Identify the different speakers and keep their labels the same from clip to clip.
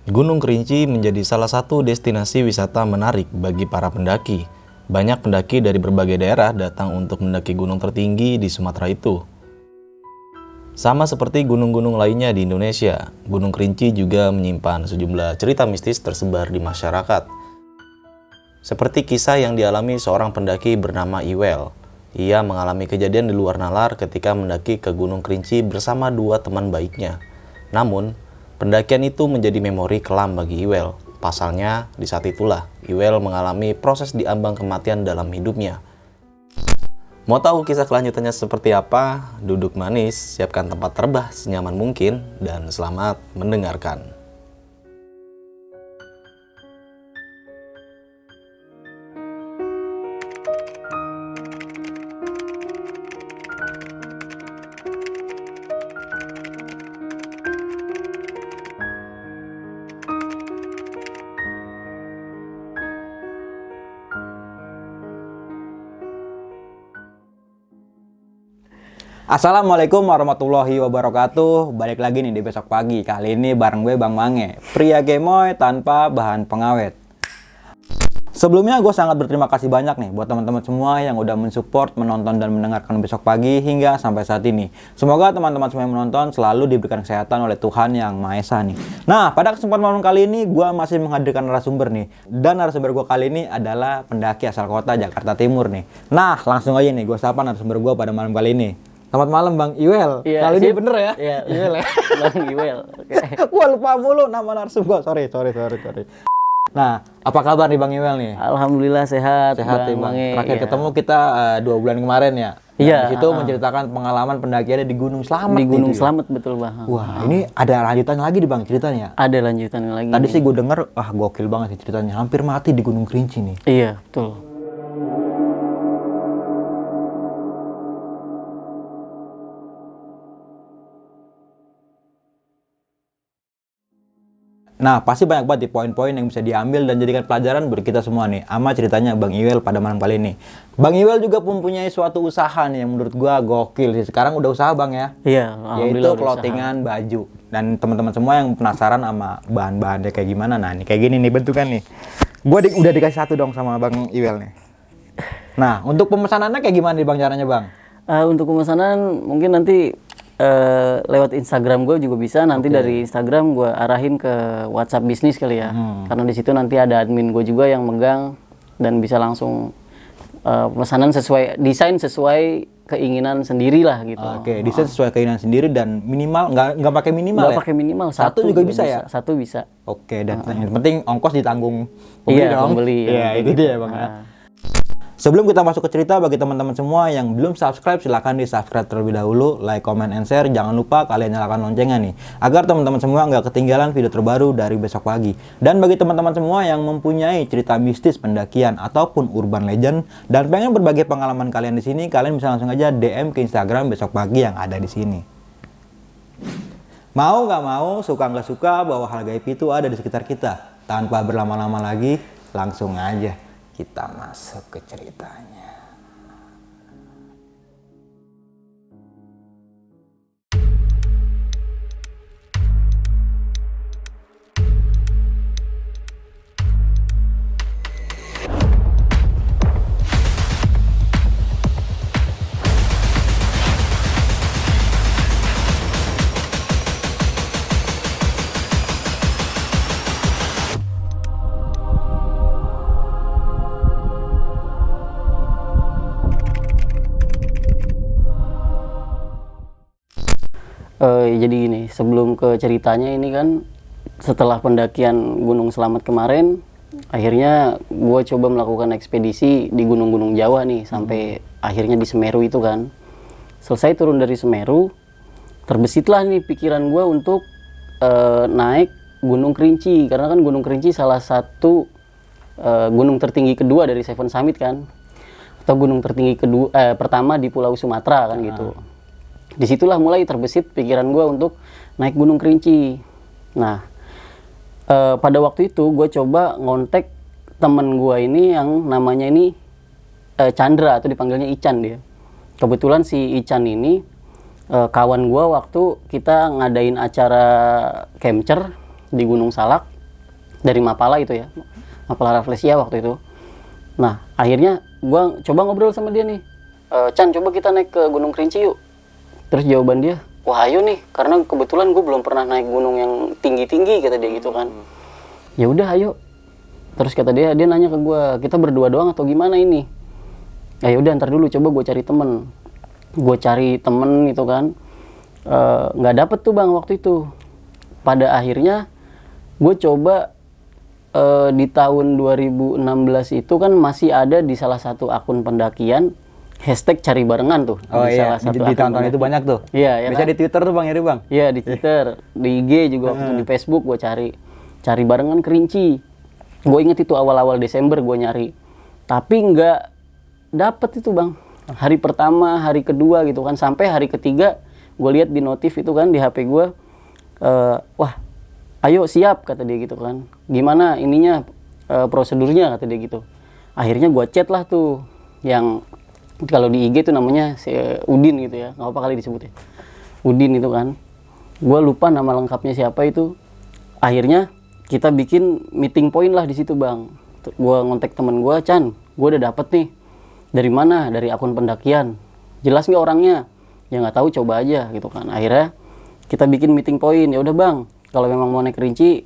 Speaker 1: Gunung Kerinci menjadi salah satu destinasi wisata menarik bagi para pendaki. Banyak pendaki dari berbagai daerah datang untuk mendaki gunung tertinggi di Sumatera itu. Sama seperti gunung-gunung lainnya di Indonesia, Gunung Kerinci juga menyimpan sejumlah cerita mistis tersebar di masyarakat. Seperti kisah yang dialami seorang pendaki bernama Iwel. Ia mengalami kejadian di luar nalar ketika mendaki ke Gunung Kerinci bersama dua teman baiknya. Namun, pendakian itu menjadi memori kelam bagi Iwel. Pasalnya, di saat itulah Iwel mengalami proses diambang kematian dalam hidupnya. Mau tahu kisah kelanjutannya seperti apa? Duduk manis, siapkan tempat terbah senyaman mungkin, dan selamat mendengarkan.
Speaker 2: Assalamualaikum warahmatullahi wabarakatuh. Balik lagi nih di besok pagi. Kali ini bareng gue Bang Mange, pria gemoy tanpa bahan pengawet. Sebelumnya gue sangat berterima kasih banyak nih buat teman-teman semua yang udah mensupport, menonton dan mendengarkan besok pagi hingga sampai saat ini. Semoga teman-teman semua yang menonton selalu diberikan kesehatan oleh Tuhan Yang Maha Esa nih. Nah, pada kesempatan malam kali ini gue masih menghadirkan narasumber nih. Dan narasumber gue kali ini adalah pendaki asal kota Jakarta Timur nih. Nah, langsung aja nih gue sapa narasumber gue pada malam kali ini. Selamat malam Bang Iwel.
Speaker 3: Iya,
Speaker 2: Kali ini bener ya?
Speaker 3: Iya,
Speaker 2: Iwel ya.
Speaker 3: Bang Iwel. Okay.
Speaker 2: Gua lupa mulu nama narasumber. Sorry. Nah, apa kabar nih Bang Iwel nih?
Speaker 3: Alhamdulillah sehat.
Speaker 2: Sehat nih Bang.
Speaker 3: Mange,
Speaker 2: Terakhir
Speaker 3: iya.
Speaker 2: ketemu kita 2 bulan kemarin ya.
Speaker 3: Iya.
Speaker 2: Di situ menceritakan pengalaman pendakiannya di Gunung Slamet.
Speaker 3: Di Gunung
Speaker 2: gitu ya.
Speaker 3: Slamet betul Bang.
Speaker 2: Wah, ini ada lanjutan lagi nih Bang ceritanya.
Speaker 3: Ada lanjutannya lagi.
Speaker 2: Tadi
Speaker 3: nih.
Speaker 2: sih gue denger, gokil banget sih ceritanya. Hampir mati di Gunung Kerinci nih.
Speaker 3: Iya, betul.
Speaker 2: Nah, pasti banyak banget di poin-poin yang bisa diambil dan jadikan pelajaran buat kita semua nih. Ama ceritanya Bang Iwel pada malam kali ini. Bang Iwel juga mempunyai suatu usaha nih yang menurut gua gokil sih. Sekarang udah usaha Bang ya.
Speaker 3: Iya,
Speaker 2: Yaitu
Speaker 3: alhamdulillah.
Speaker 2: clothingan baju. Dan teman-teman semua yang penasaran sama bahan-bahannya kayak gimana. Nah, nih kayak gini nih bentukan nih. Gua udah dikasih satu dong sama Bang Iwel nih. Nah, untuk pemesanannya kayak gimana nih Bang caranya Bang?
Speaker 3: Untuk pemesanan mungkin nanti lewat Instagram gue juga bisa. Nanti dari Instagram gue arahin ke WhatsApp bisnis kali ya. Karena di situ nanti ada admin gue juga yang megang dan bisa langsung pemesanan sesuai desain sesuai keinginan sendiri lah gitu.
Speaker 2: Oke, desain sesuai keinginan sendiri dan minimal nggak pakai minimal
Speaker 3: Nggak
Speaker 2: ya?
Speaker 3: pakai minimal,
Speaker 2: Satu juga bisa ya?
Speaker 3: Satu bisa.
Speaker 2: Oke, dan yang penting ongkos ditanggung pembeli
Speaker 3: Iya,
Speaker 2: dong.
Speaker 3: pembeli,
Speaker 2: Iya,
Speaker 3: ya,
Speaker 2: itu
Speaker 3: gitu.
Speaker 2: dia Bang ya. Sebelum kita masuk ke cerita, bagi teman-teman semua yang belum subscribe, silahkan di-subscribe terlebih dahulu, like, comment, and share. Jangan lupa kalian nyalakan loncengnya nih, agar teman-teman semua nggak ketinggalan video terbaru dari besok pagi. Dan bagi teman-teman semua yang mempunyai cerita mistis pendakian ataupun urban legend, dan pengen berbagi pengalaman kalian di sini, kalian bisa langsung aja DM ke Instagram besok pagi yang ada di sini. Mau nggak mau, suka nggak suka, bahwa hal gaib itu ada di sekitar kita. Tanpa berlama-lama lagi, langsung aja kita masuk ke ceritanya.
Speaker 3: Jadi gini, sebelum ke ceritanya ini kan setelah pendakian Gunung Slamet kemarin, akhirnya gue coba melakukan ekspedisi di gunung-gunung Jawa nih sampai akhirnya di Semeru itu kan. Selesai turun dari Semeru, terbesitlah nih pikiran gue untuk naik Gunung Kerinci, karena kan Gunung Kerinci salah satu gunung tertinggi kedua dari Seven Summit kan, atau gunung tertinggi pertama di Pulau Sumatera kan gitu. Disitulah mulai terbesit pikiran gue untuk naik Gunung Kerinci. Nah, pada waktu itu gue coba ngontek temen gue ini yang namanya ini Chandra atau dipanggilnya Ican dia. Kebetulan si Ican ini kawan gue waktu kita ngadain acara camcer di Gunung Salak. dari Mapala itu ya, Mapala Rafflesia waktu itu. Nah akhirnya gue coba ngobrol sama dia nih, Chan coba kita naik ke Gunung Kerinci yuk. Terus jawaban dia, wah ayo nih, karena kebetulan gue belum pernah naik gunung yang tinggi-tinggi kata dia gitu kan. Ya udah ayo. Terus kata dia nanya ke gue, kita berdua doang atau gimana ini? Ya udah ntar dulu, coba gue cari temen. Gue cari temen gitu kan, nggak dapet tuh bang waktu itu. Pada akhirnya gue coba di tahun 2016 itu kan masih ada di salah satu akun pendakian hashtag cari barengan tuh.
Speaker 2: Oh
Speaker 3: di
Speaker 2: iya,
Speaker 3: salah satu
Speaker 2: di
Speaker 3: akun
Speaker 2: tahun-tahun itu
Speaker 3: pendakian.
Speaker 2: banyak tuh.
Speaker 3: Iya, ya
Speaker 2: Bisa
Speaker 3: kan?
Speaker 2: di Twitter tuh bang, bang.
Speaker 3: Iya di Twitter, di IG juga waktu itu, di Facebook gue cari barengan Kerinci. Gue inget itu awal-awal Desember gue nyari, tapi nggak dapet itu bang. Hari pertama, hari kedua gitu kan, sampai hari ketiga gue lihat di notif itu kan di HP gue, wah, ayo siap kata dia gitu kan. Gimana ininya prosedurnya kata dia gitu. Akhirnya gue chat lah tuh, yang kalau di IG tuh namanya si Udin gitu ya, nggak apa kali disebutnya. Udin itu kan, gue lupa nama lengkapnya siapa itu. Akhirnya kita bikin meeting point lah di situ bang. Gue ngontek temen gue, Chan, gue udah dapet nih. Dari mana? Dari akun pendakian. Jelas nggak orangnya? Ya nggak tahu, coba aja gitu kan. Akhirnya kita bikin meeting point. Ya udah bang, kalau memang mau naik Kerinci,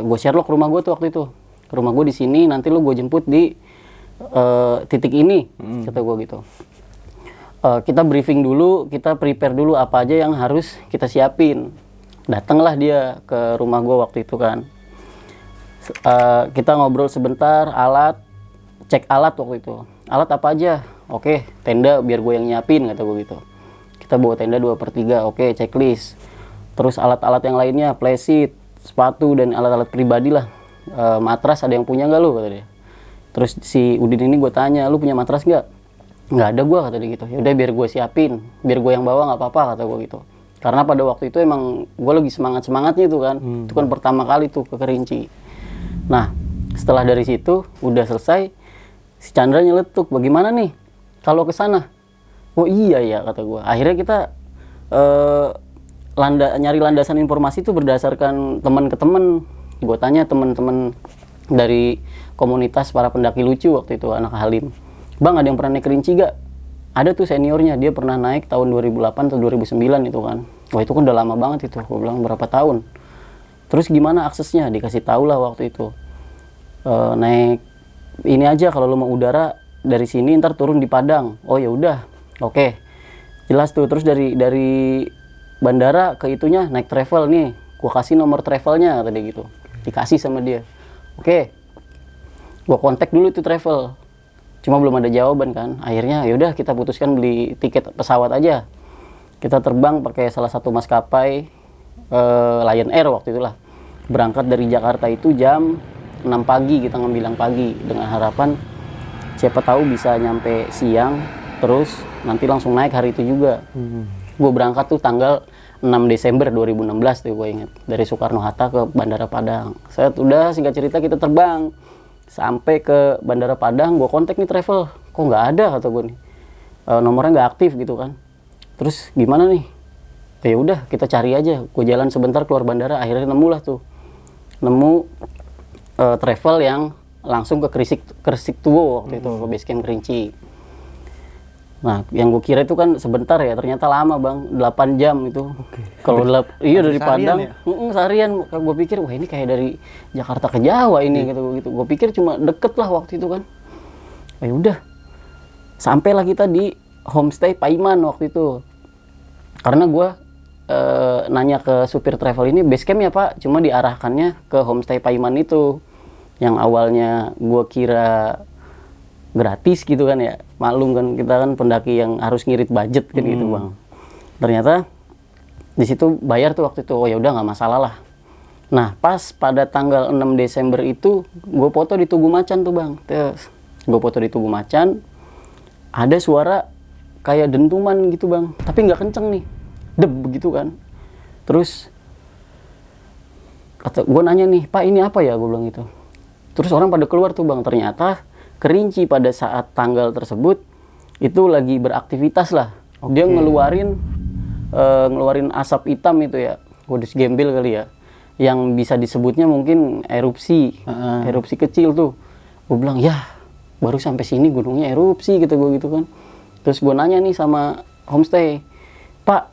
Speaker 3: gue share lo ke rumah gue tuh waktu itu. Ke rumah gue di sini, nanti lo gue jemput di titik ini, kata gue gitu. Kita briefing dulu, kita prepare dulu apa aja yang harus kita siapin. Datanglah dia ke rumah gue waktu itu kan. Kita ngobrol sebentar, cek alat waktu itu. Alat apa aja? Oke, tenda biar gue yang nyiapin, kata gue gitu. Kita bawa tenda 2/3, oke, checklist. Terus alat-alat yang lainnya, playseat, sepatu, dan alat-alat pribadi lah. Matras ada yang punya nggak lu, kata dia. Terus si Udin ini gue tanya, lu punya matras nggak? Nggak ada gue, kata dia gitu. Yaudah biar gue siapin, biar gue yang bawa nggak apa-apa, kata gue gitu. Karena pada waktu itu emang gue lagi semangat-semangatnya itu kan. Itu kan pertama kali tuh ke Kerinci. Nah, setelah dari situ udah selesai, si Chandra nyeletuk, bagaimana nih kalau ke sana? Oh iya ya, kata gue. Akhirnya kita nyari landasan informasi itu berdasarkan teman ke teman. Gue tanya teman-teman dari komunitas para pendaki lucu waktu itu, anak Halim. Bang, ada yang pernah naik Kerinci gak? Ada tuh seniornya, dia pernah naik tahun 2008 atau 2009 itu kan. Wah itu kan udah lama banget itu, gue bilang berapa tahun. Terus gimana aksesnya? Dikasih tahu lah waktu itu. Naik ini aja, kalau lo mau udara dari sini ntar turun di Padang. Oh ya udah, oke. Jelas tuh. Terus dari bandara ke itunya naik travel nih. Gua kasih nomor travelnya, kata dia gitu. Dikasih sama dia. Oke. Gua kontak dulu itu travel. Cuma belum ada jawaban kan. Akhirnya yaudah kita putuskan beli tiket pesawat aja. Kita terbang pakai salah satu maskapai Lion Air waktu itulah. Berangkat dari Jakarta itu jam 6 pagi, kita ngambil pagi dengan harapan siapa tahu bisa nyampe siang, terus nanti langsung naik hari itu juga. Gue berangkat tuh tanggal 6 Desember 2016 tuh gue inget, dari Soekarno-Hatta ke Bandara Padang. Saya udah singkat cerita kita terbang sampai ke Bandara Padang, gue kontak nih travel, kok nggak ada kata gue nih, nomornya nggak aktif gitu kan. Terus gimana nih? Ya udah kita cari aja. Gue jalan sebentar keluar bandara, akhirnya nemu travel yang langsung ke Kresik Tuo waktu itu, ke basecamp Kerinci. Nah, yang gue kira itu kan sebentar ya, ternyata lama bang, 8 jam itu. Kalau iya dari Padang, ya? Seharian. Gue pikir, wah ini kayak dari Jakarta ke Jawa ini gitu. Gue pikir cuma deket lah waktu itu kan. Ya udah, sampailah kita di homestay Paiman waktu itu. Karena gue nanya ke supir travel ini, basecamp ya pak, cuma diarahkannya ke homestay Paiman itu. Yang awalnya gue kira gratis gitu kan ya, maklum kan kita kan pendaki yang harus ngirit budget kan gitu bang. Ternyata di situ bayar tuh waktu itu. Oh ya udah nggak masalah lah. Nah pas pada tanggal 6 Desember itu gue foto di Tugu Macan tuh bang. Gue foto di Tugu Macan, ada suara kayak dentuman gitu bang, tapi nggak kenceng nih, deb begitu kan. Terus kata gue, nanya nih pak ini apa ya, gue bilang gitu. Terus orang pada keluar tuh bang, ternyata Kerinci pada saat tanggal tersebut itu lagi beraktivitas lah. Dia ngeluarin asap hitam itu ya, kudus gembel kali ya. yang bisa disebutnya mungkin erupsi, erupsi kecil tuh. Gue bilang, ya baru sampai sini gunungnya erupsi gitu gue gitu kan. Terus gue nanya nih sama homestay, Pak,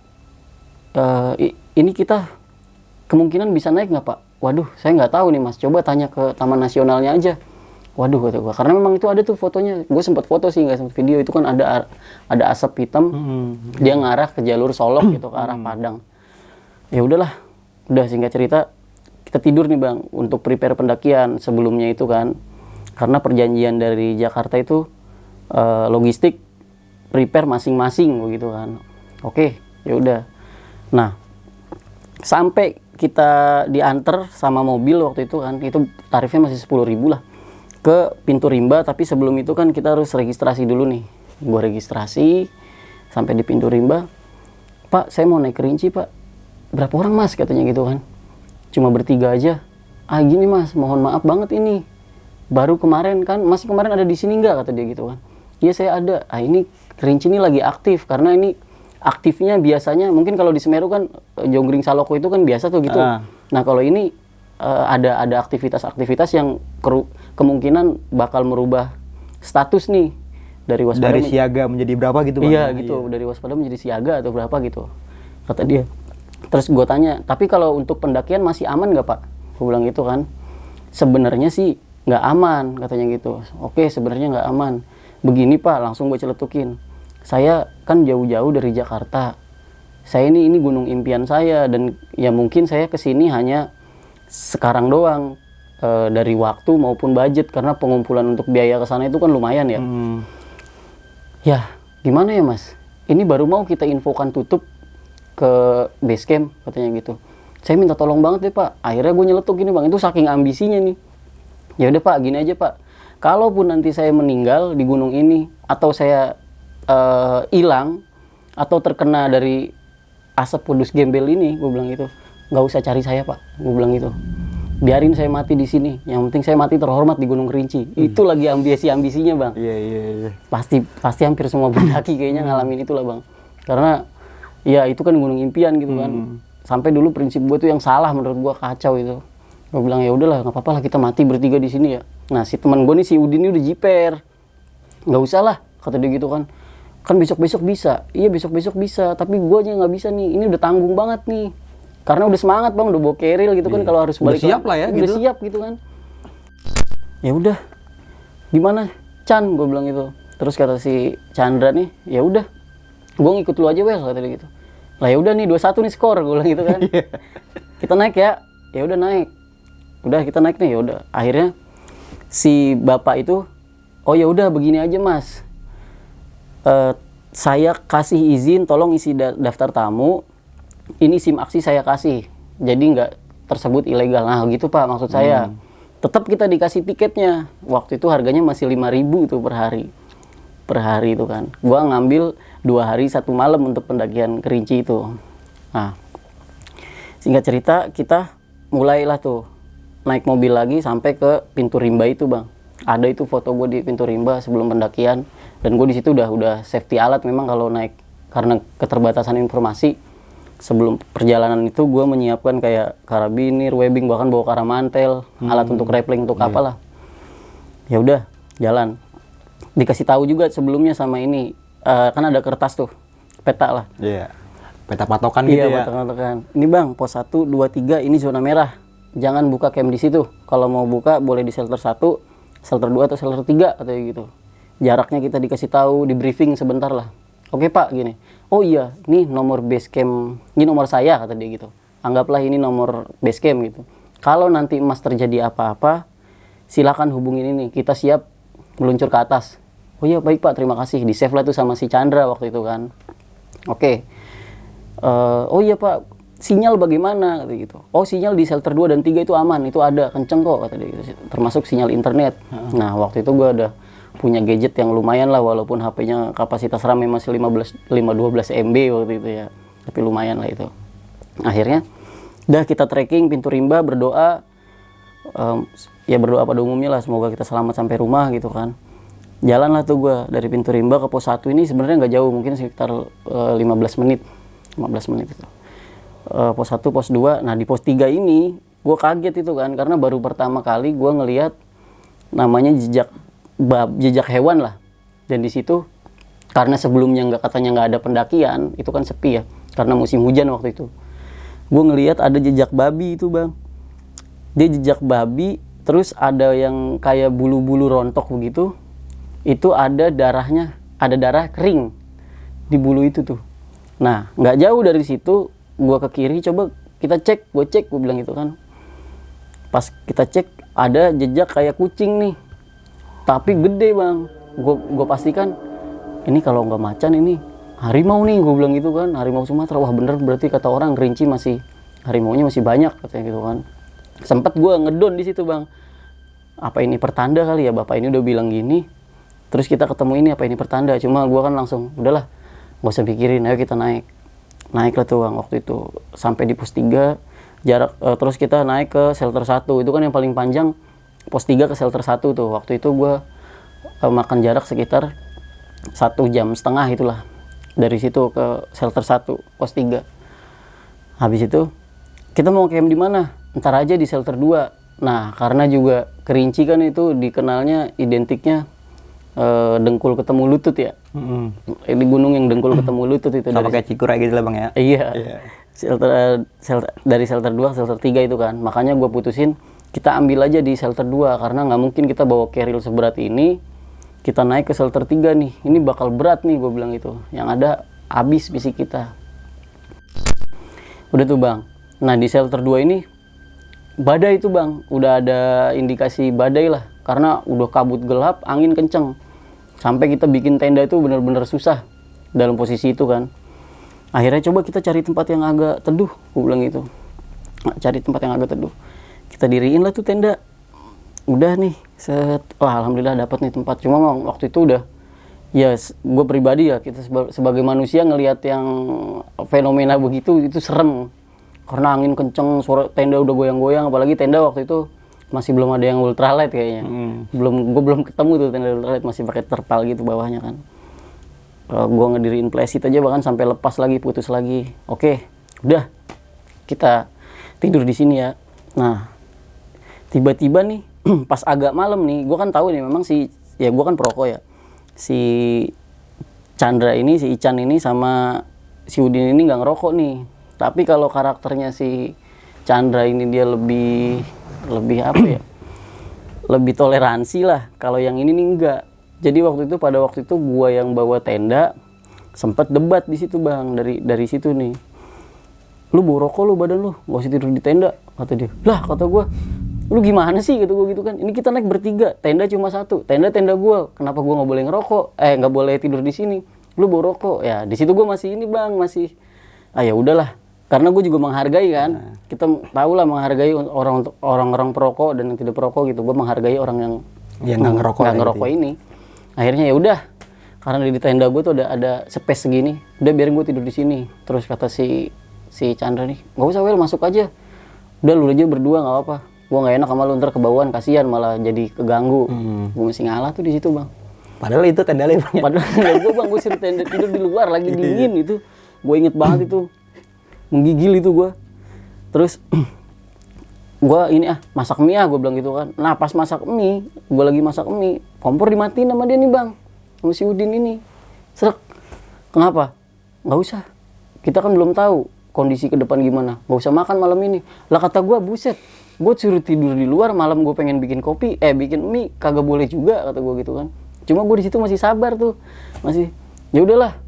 Speaker 3: ini kita kemungkinan bisa naik nggak Pak? Waduh, saya nggak tahu nih Mas, coba tanya ke Taman Nasionalnya aja. Waduh, kata gue, karena memang itu ada tuh fotonya. Gue sempat foto sih, nggak sempat video. Itu kan ada asap hitam, dia ngarah ke jalur Solok gitu, ke arah Padang. Ya udahlah, udah singkat cerita, kita tidur nih Bang, untuk prepare pendakian sebelumnya itu kan. Karena perjanjian dari Jakarta itu logistik prepare masing-masing begitu kan. Oke, ya udah. Nah, sampai kita diantar sama mobil waktu itu kan, itu tarifnya masih 10.000 lah ke pintu rimba, tapi sebelum itu kan kita harus registrasi dulu nih. Gua registrasi sampai di pintu rimba. Pak, saya mau naik Kerinci Pak. Berapa orang Mas katanya gitu kan. Cuma bertiga aja. Ah gini Mas, mohon maaf banget ini. Baru kemarin kan, Mas kemarin ada di sini nggak kata dia gitu kan. Iya saya ada. Ah ini Kerinci ini lagi aktif karena ini aktifnya biasanya mungkin kalau di Semeru kan Jonggring Saloko itu kan biasa tuh gitu. Nah kalau ini ada aktivitas-aktivitas yang kemungkinan bakal merubah status nih dari waspada
Speaker 2: dari siaga menjadi berapa gitu Bang?
Speaker 3: Iya gitu, dari waspada menjadi siaga atau berapa gitu kata dia. Terus gue tanya, tapi kalau untuk pendakian masih aman nggak Pak? Gue bilang gitu kan. Sebenarnya sih nggak aman katanya gitu. Oke, sebenarnya nggak aman. Begini Pak, langsung gue celetukin. Saya kan jauh-jauh dari Jakarta. Saya ini gunung impian saya dan ya mungkin saya kesini hanya sekarang doang, dari waktu maupun budget karena pengumpulan untuk biaya ke sana itu kan lumayan ya. Ya, gimana ya Mas? Ini baru mau kita infokan tutup ke base camp katanya gitu. Saya minta tolong banget deh Pak. Akhirnya gue nyeletuk gini Bang, itu saking ambisinya nih. Ya udah Pak, gini aja Pak. Kalaupun nanti saya meninggal di gunung ini atau saya hilang atau terkena dari asap kudus gembel ini, gue bilang gitu, nggak usah cari saya Pak, gue bilang gitu. Biarin saya mati di sini. Yang penting saya mati terhormat di Gunung Kerinci. Itu lagi ambisinya Bang.
Speaker 2: Iya.
Speaker 3: Pasti hampir semua pendaki kayaknya ngalamin itulah Bang. Karena ya itu kan gunung impian gitu kan. Sampai dulu prinsip gue tuh yang salah menurut gue, kacau itu. Gue bilang ya udahlah, nggak apa-apa lah kita mati bertiga di sini ya. Nah si teman gue nih si Udin ini udah jiper. Nggak usah lah kata dia gitu kan. Kan besok-besok bisa. Iya besok-besok bisa. Tapi gue aja nggak bisa nih. Ini udah tanggung banget nih. Karena udah semangat Bang, udah bawa keril gitu kan kalau harus balik.
Speaker 2: Udah siap lah ya
Speaker 3: udah
Speaker 2: gitu.
Speaker 3: siap gitu kan. Ya udah. Gimana? Chan, gue bilang gitu. Terus kata si Chandra nih, ya udah. Gue ngikut lu aja Wel kata dia gitu. Lah ya udah nih 2-1 nih skor, gue bilang gitu kan. Kita naik ya. Ya udah naik. Udah kita naik nih, ya udah. Akhirnya si bapak itu, oh ya udah begini aja Mas. Saya kasih izin tolong isi daftar tamu. Ini SIM aksi saya kasih, jadi nggak tersebut ilegal. Nah gitu Pak maksud saya. Tetap kita dikasih tiketnya. Waktu itu harganya masih 5.000 tuh per hari itu kan. Gua ngambil 2 hari 1 malam untuk pendakian Kerinci itu. Nah singkat cerita kita mulailah tuh naik mobil lagi sampai ke pintu rimba itu Bang. Ada itu foto gue di pintu rimba sebelum pendakian. Dan gue di situ udah safety alat memang kalau naik, karena keterbatasan informasi. Sebelum perjalanan itu gue menyiapkan kayak karabinir, webbing, bahkan bawa karamantel, alat untuk rappelling untuk apa lah. Ya udah jalan. Dikasih tahu juga sebelumnya sama ini, kan ada kertas tuh, peta lah.
Speaker 2: Iya. Peta patokan gitu ya.
Speaker 3: Iya, patokan. Ini Bang, pos 1, 2, 3 ini zona merah. Jangan buka camp di situ. Kalau mau buka boleh di shelter 1, shelter 2 atau shelter 3 atau gitu. Jaraknya kita dikasih tahu, di briefing sebentar lah. Oke Pak, gini. Oh iya, ini nomor base camp, ini nomor saya kata dia gitu. Anggaplah ini nomor base camp gitu. Kalau nanti Mas terjadi apa-apa, silakan hubungin ini. Kita siap meluncur ke atas. Oh iya baik Pak, terima kasih. Di save lah tuh sama si Chandra waktu itu kan. Oke. Oh iya Pak, sinyal bagaimana kata gitu. Oh sinyal di shelter 2 dan 3 itu aman, itu ada, kenceng kok kata dia gitu. Termasuk sinyal internet. Nah waktu itu gue udah punya gadget yang lumayan lah, walaupun HP-nya kapasitas RAM masih 12 MB waktu itu ya, tapi lumayan lah itu. Akhirnya udah kita trekking pintu rimba, berdoa, ya berdoa pada umumnya lah, semoga kita selamat sampai rumah gitu kan. Jalan lah tuh gue dari pintu rimba ke pos 1 ini sebenarnya nggak jauh, mungkin sekitar 15 menit itu. Pos 1, pos 2, nah di pos 3 ini gue kaget itu kan, karena baru pertama kali gue ngelihat namanya jejak hewan lah. Dan di situ karena sebelumnya katanya nggak ada pendakian, itu kan sepi ya, karena musim hujan waktu itu. Gue ngelihat ada jejak babi itu bang. Dia jejak babi, terus ada yang kayak bulu-bulu rontok begitu. Itu ada darahnya, ada darah kering di bulu itu tuh. Nah, nggak jauh dari situ, gue ke kiri, coba kita cek, gue bilang gitu kan. Pas kita cek, ada jejak kayak kucing nih, tapi gede bang. Gue pastikan, ini kalau nggak macan ini harimau nih, gue bilang gitu kan, harimau Sumatera. Wah bener, berarti kata orang Kerinci masih, harimaunya masih banyak katanya gitu kan. Sempet gue ngedon di situ bang, apa ini pertanda kali ya, bapak ini udah bilang gini, terus kita ketemu ini, apa ini pertanda. Cuma gue kan langsung, udahlah gak usah pikirin, ayo kita naik lah tuh bang. Waktu itu sampai di pos 3 jarak, terus kita naik ke shelter 1, itu kan yang paling panjang, pos 3 ke shelter 1 tuh. Waktu itu gue makan jarak sekitar 1,5 jam itulah, dari situ ke shelter 1 pos 3. Habis itu kita mau camp di mana? Ntar aja di shelter 2. Nah, karena juga Kerinci kan itu dikenalnya identiknya dengkul ketemu lutut ya. Di gunung yang dengkul ketemu lutut itu.
Speaker 2: Sama kayak Cikura gitu lah bang ya.
Speaker 3: Iya. Dari shelter 2 ke shelter 3 itu kan. Makanya gue putusin kita ambil aja di shelter 2, karena nggak mungkin kita bawa keril seberat ini kita naik ke shelter 3 nih. Ini bakal berat nih, gue bilang itu. Yang ada habis fisik kita. Udah tuh bang. Nah di shelter 2 ini badai itu bang, udah ada indikasi badai lah, karena udah kabut gelap, angin kenceng, sampai kita bikin tenda itu benar-benar susah dalam posisi itu kan. Akhirnya coba kita cari tempat yang agak teduh, gue bilang gitu, cari tempat yang agak teduh. Kita diriin lah tuh tenda, udah nih, wah alhamdulillah dapat nih tempat. Cuma waktu itu udah, ya gue pribadi ya, kita sebagai manusia ngelihat yang fenomena begitu itu serem. Karena angin kenceng, suara tenda udah goyang-goyang, apalagi tenda waktu itu masih belum ada yang ultralight kayaknya. Gue belum ketemu tuh tenda ultralight, masih pakai terpal gitu bawahnya kan. Gue ngediriin playseat aja bahkan sampai lepas lagi, putus lagi. Oke, udah kita tidur di sini ya. Nah, tiba-tiba nih pas agak malam nih, gue kan tahu nih memang gue kan perokok ya. Si Chandra ini, si Ican ini sama si Udin ini nggak ngerokok nih. Tapi kalau karakternya si Chandra ini dia lebih apa ya? Lebih toleransi lah. Kalau yang ini nih enggak. Jadi pada waktu itu gua yang bawa tenda, sempet debat di situ bang, dari situ nih. Lu bawa rokok lu badan lu, gak usah tidur di tenda, kata dia. Lah kata gua, lu gimana sih, kata gua gitu kan. Ini kita naik bertiga, tenda cuma satu, tenda gua. Kenapa gua nggak boleh ngerokok? Nggak boleh tidur di sini. Lu bawa rokok. Ya di situ gua masih ini bang, masih. Ya udahlah. Karena gue juga menghargai kan, kita tahu lah menghargai orang-orang perokok dan yang tidak perokok gitu. Gue menghargai orang yang nggak ngerokok ini. Akhirnya ya udah, karena di tenda gue tuh ada space segini, udah biarin gue tidur di sini. Terus kata si Chandra nih, nggak usah Wel, masuk aja. Udah lu aja berdua nggak apa-apa. Gue nggak enak sama lu, ntar kebauan, kasihan malah jadi keganggu. Gue mesti ngalah tuh di situ bang.
Speaker 2: Padahal itu tenda lu bang.
Speaker 3: Padahal gue bang, gue suruh tenda tidur di luar lagi dingin itu. Gue inget banget itu. Menggigil itu gue. Terus gue ini masak mie gue bilang gitu kan. Nah pas masak mie, gue lagi masak mie, kompor dimatiin sama dia nih bang, sama si Udin ini. Srek, kenapa? Nggak usah, kita kan belum tahu kondisi ke depan gimana, nggak usah makan malam ini. Lah kata gue, buset, gue suruh tidur di luar, malam gue pengen bikin kopi, bikin mie, kagak boleh juga, kata gue gitu kan. Cuma gue di situ masih sabar tuh, masih, ya udahlah.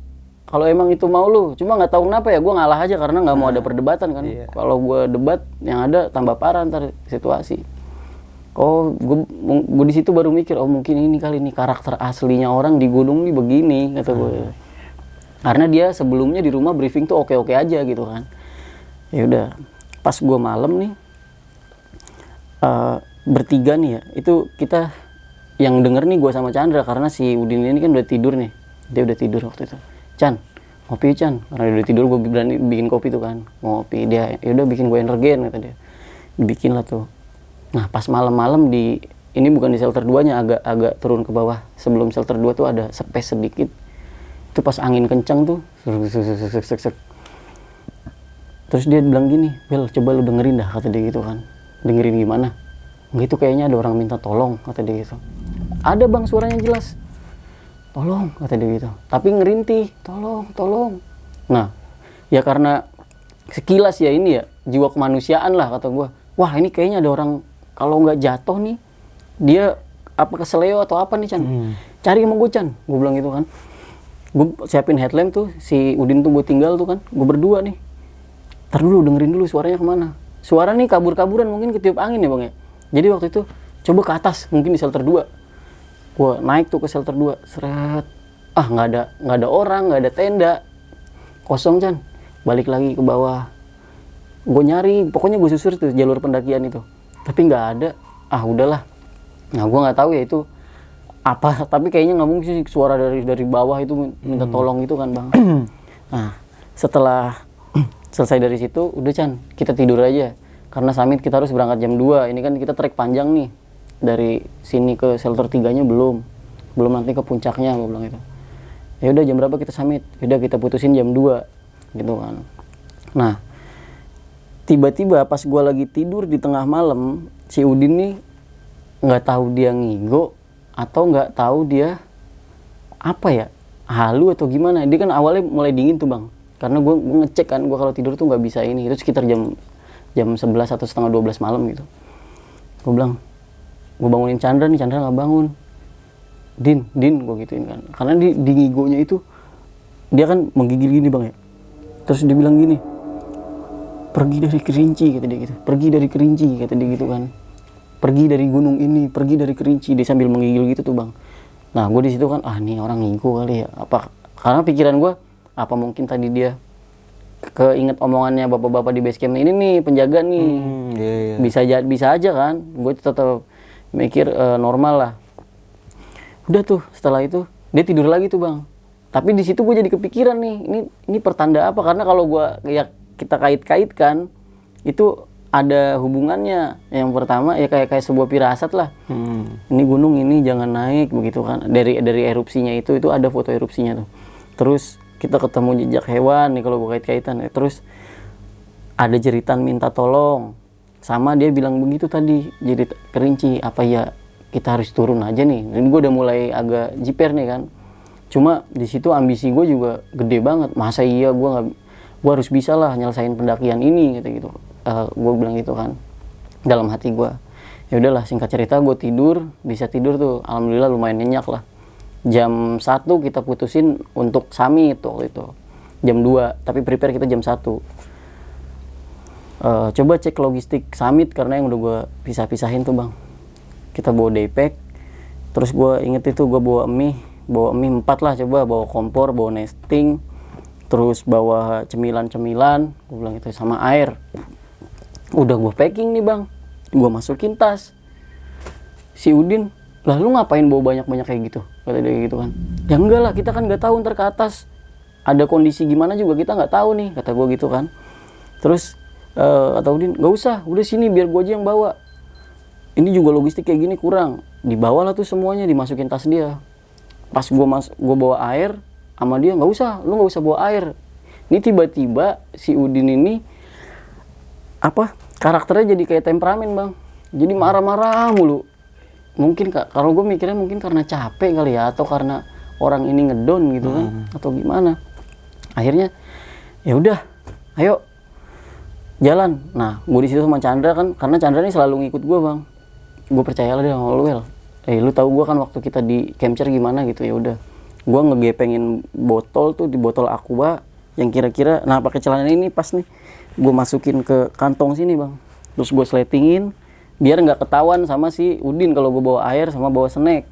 Speaker 3: Kalau emang itu mau lu, cuma nggak tahu kenapa ya gue ngalah aja karena nggak mau ada perdebatan kan. Iya. Kalau gue debat, yang ada tambah parah ntar situasi. Gue di situ baru mikir, mungkin ini kali ini karakter aslinya orang di gunung nih begini, kata gue. Karena dia sebelumnya di rumah briefing tuh oke-oke aja gitu kan. Ya udah, pas gue malam nih bertiga nih ya, itu kita yang denger nih gue sama Chandra karena si Udin ini kan udah tidur nih, dia udah tidur waktu itu. Chan, ngopi Chan, karena dia udah tidur gue berani bikin kopi tuh kan, ngopi dia, yaudah bikin gue energen kata dia, dibikin lah tuh. Nah pas malam-malam ini bukan di shelter 2-nya, agak turun ke bawah, sebelum shelter 2 tuh ada space sedikit, itu pas angin kencang tuh, terus dia bilang gini, Bel coba lu dengerin dah, kata dia gitu kan, dengerin gimana. Enggak, itu kayaknya ada orang minta tolong, kata dia gitu. Ada bang, suaranya jelas. Tolong, kata dia gitu. Tapi ngerintih, tolong. Nah, ya karena sekilas ya ini ya, jiwa kemanusiaan lah kata gue. Wah ini kayaknya ada orang, kalau nggak jatuh nih, dia apa keseleo atau apa nih Chan. Cari sama gue Chan, gue bilang gitu kan. Gue siapin headlamp tuh, si Udin tuh gue tinggal tuh kan, gue berdua nih. Ntar dulu, dengerin dulu suaranya kemana. Suara nih kabur-kaburan, mungkin ketiup angin ya bang ya. Jadi waktu itu coba ke atas, mungkin di shelter 2. Gue naik tuh ke shelter 2, seret. Ah nggak ada orang, nggak ada tenda, kosong Chan. Balik lagi ke bawah. Gue nyari, pokoknya gue susur tuh jalur pendakian itu, tapi nggak ada. Ah udahlah. Nah gue nggak tahu ya itu apa, tapi kayaknya nggak mungkin sih suara dari bawah itu minta tolong itu kan bang. Nah setelah selesai dari situ, udah Chan, kita tidur aja. Karena summit kita harus berangkat jam 2. Ini kan kita trek panjang nih. Dari sini ke shelter 3-nya belum nanti ke puncaknya, gue bilang itu. Ya udah jam berapa kita summit? Udah kita putusin jam 2 gitu kan. Nah, tiba-tiba pas gue lagi tidur di tengah malam, si Udin nih nggak tahu dia ngigo atau nggak tahu dia apa ya, halu atau gimana. Dia kan awalnya mulai dingin tuh bang, karena gue ngecek kan, gue kalau tidur tuh nggak bisa ini. Itu sekitar jam 11 atau setengah 12 malam gitu. Gue bilang, gue bangunin Chandra nih, Chandra nggak bangun. Din, gue gituin kan. Karena di ngigonya itu dia kan menggigil gini bang ya. Terus dia bilang gini, pergi dari Kerinci, kata dia gitu. Pergi dari Kerinci, kata dia gitu kan. Pergi dari gunung ini, pergi dari Kerinci. Dia sambil menggigil gitu tuh bang. Nah gue di situ kan, nih orang ngigo kali ya. Apa? Karena pikiran gue, apa mungkin tadi dia keinget omongannya bapak-bapak di base camp ini nih, penjaga nih. Bisa aja kan. Gue tetap mikir normal lah. Udah tuh setelah itu dia tidur lagi tuh bang. Tapi di situ gue jadi kepikiran nih, ini pertanda apa? Karena kalau kita kait-kaitkan itu ada hubungannya. Yang pertama ya kayak sebuah firasat lah. Ini gunung ini jangan naik begitu kan. Dari erupsinya itu ada foto erupsinya tuh. Terus kita ketemu jejak hewan nih kalau gue kait-kaitan. Terus ada jeritan minta tolong. Sama dia bilang begitu tadi, jadi Kerinci, apa ya kita harus turun aja nih. Dan gue udah mulai agak jiper nih kan. Cuma di situ ambisi gue juga gede banget. Masa iya gue harus bisa lah nyelesain pendakian ini gitu. Gue bilang gitu kan dalam hati gue. Ya udahlah, singkat cerita gue bisa tidur tuh. Alhamdulillah lumayan nyenyak lah. Jam 1 kita putusin untuk summit waktu itu. Jam 2, tapi prepare kita jam 1. Coba cek logistik summit karena yang udah gue pisah-pisahin tuh bang. Kita bawa daypack, terus gue inget itu gue bawa mie 4 lah, coba bawa kompor, bawa nesting, terus bawa cemilan, gue bilang itu sama air. Udah gue packing nih bang, gue masukin tas. Si Udin, lah lu ngapain bawa banyak-banyak kayak gitu? Kata dia gitu kan. Ya enggak lah, kita kan nggak tahu ntar ke atas ada kondisi gimana juga kita nggak tahu nih, kata gue gitu kan. Terus kata Udin, nggak usah, udah sini biar gue aja yang bawa. Ini juga logistik kayak gini kurang. Dibawalah tuh semuanya, dimasukin tas dia. Pas gue bawa air sama dia, nggak usah, lu nggak usah bawa air. Ini tiba-tiba si Udin ini karakternya jadi kayak temperamen bang. Jadi marah-marah mulu. Mungkin kalau gue mikirnya mungkin karena capek kali ya, atau karena orang ini ngedon gitu kan, atau gimana. Akhirnya ya udah, ayo jalan. Nah, gue di situ sama Chandra kan, karena Chandra ini selalu ngikut gue bang. Gue percayalah dia sama lu, lu tahu gue kan waktu kita di capture gimana gitu. Ya udah, gue ngegepengin botol tuh, di botol aqua yang kira-kira, nah pakai celana ini pas nih, gue masukin ke kantong sini bang. Terus gue sletingin biar nggak ketahuan sama si Udin kalau gue bawa air sama bawa snack.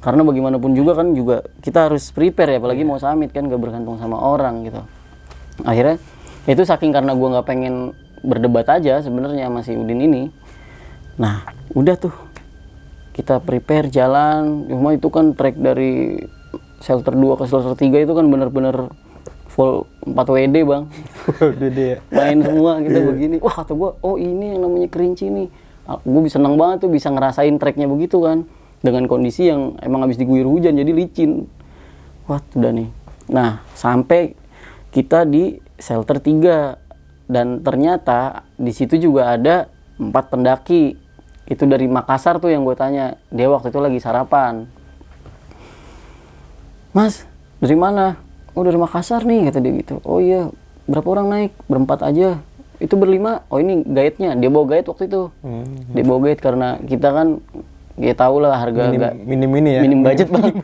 Speaker 3: Karena bagaimanapun juga kan juga kita harus prepare ya, apalagi mau summit kan, gak bergantung sama orang gitu. Akhirnya itu saking karena gue nggak pengen berdebat aja sebenarnya sama si Udin ini. Nah udah tuh kita prepare jalan. Cuma itu kan trek dari shelter 2 ke shelter 3 itu kan bener-bener full 4 WD bang. Main semua kita begini. Wah kata gue, oh ini yang namanya Kerinci nih. Gue seneng banget tuh bisa ngerasain treknya begitu kan, dengan kondisi yang emang habis diguyur hujan jadi licin. Wah udah nih. Nah sampai kita di shelter 3 dan ternyata di situ juga ada 4 pendaki. Itu dari Makassar tuh yang gue tanya. Dia waktu itu lagi sarapan. Mas, dari mana? Oh, dari Makassar nih, kata dia gitu. Oh iya, berapa orang naik? Berempat aja. Itu berlima. Oh, ini guide-nya. Dia bawa guide waktu itu. Dia bawa guide karena kita kan ya tahu lah harga
Speaker 2: minim ini ya.
Speaker 3: minim budget bang.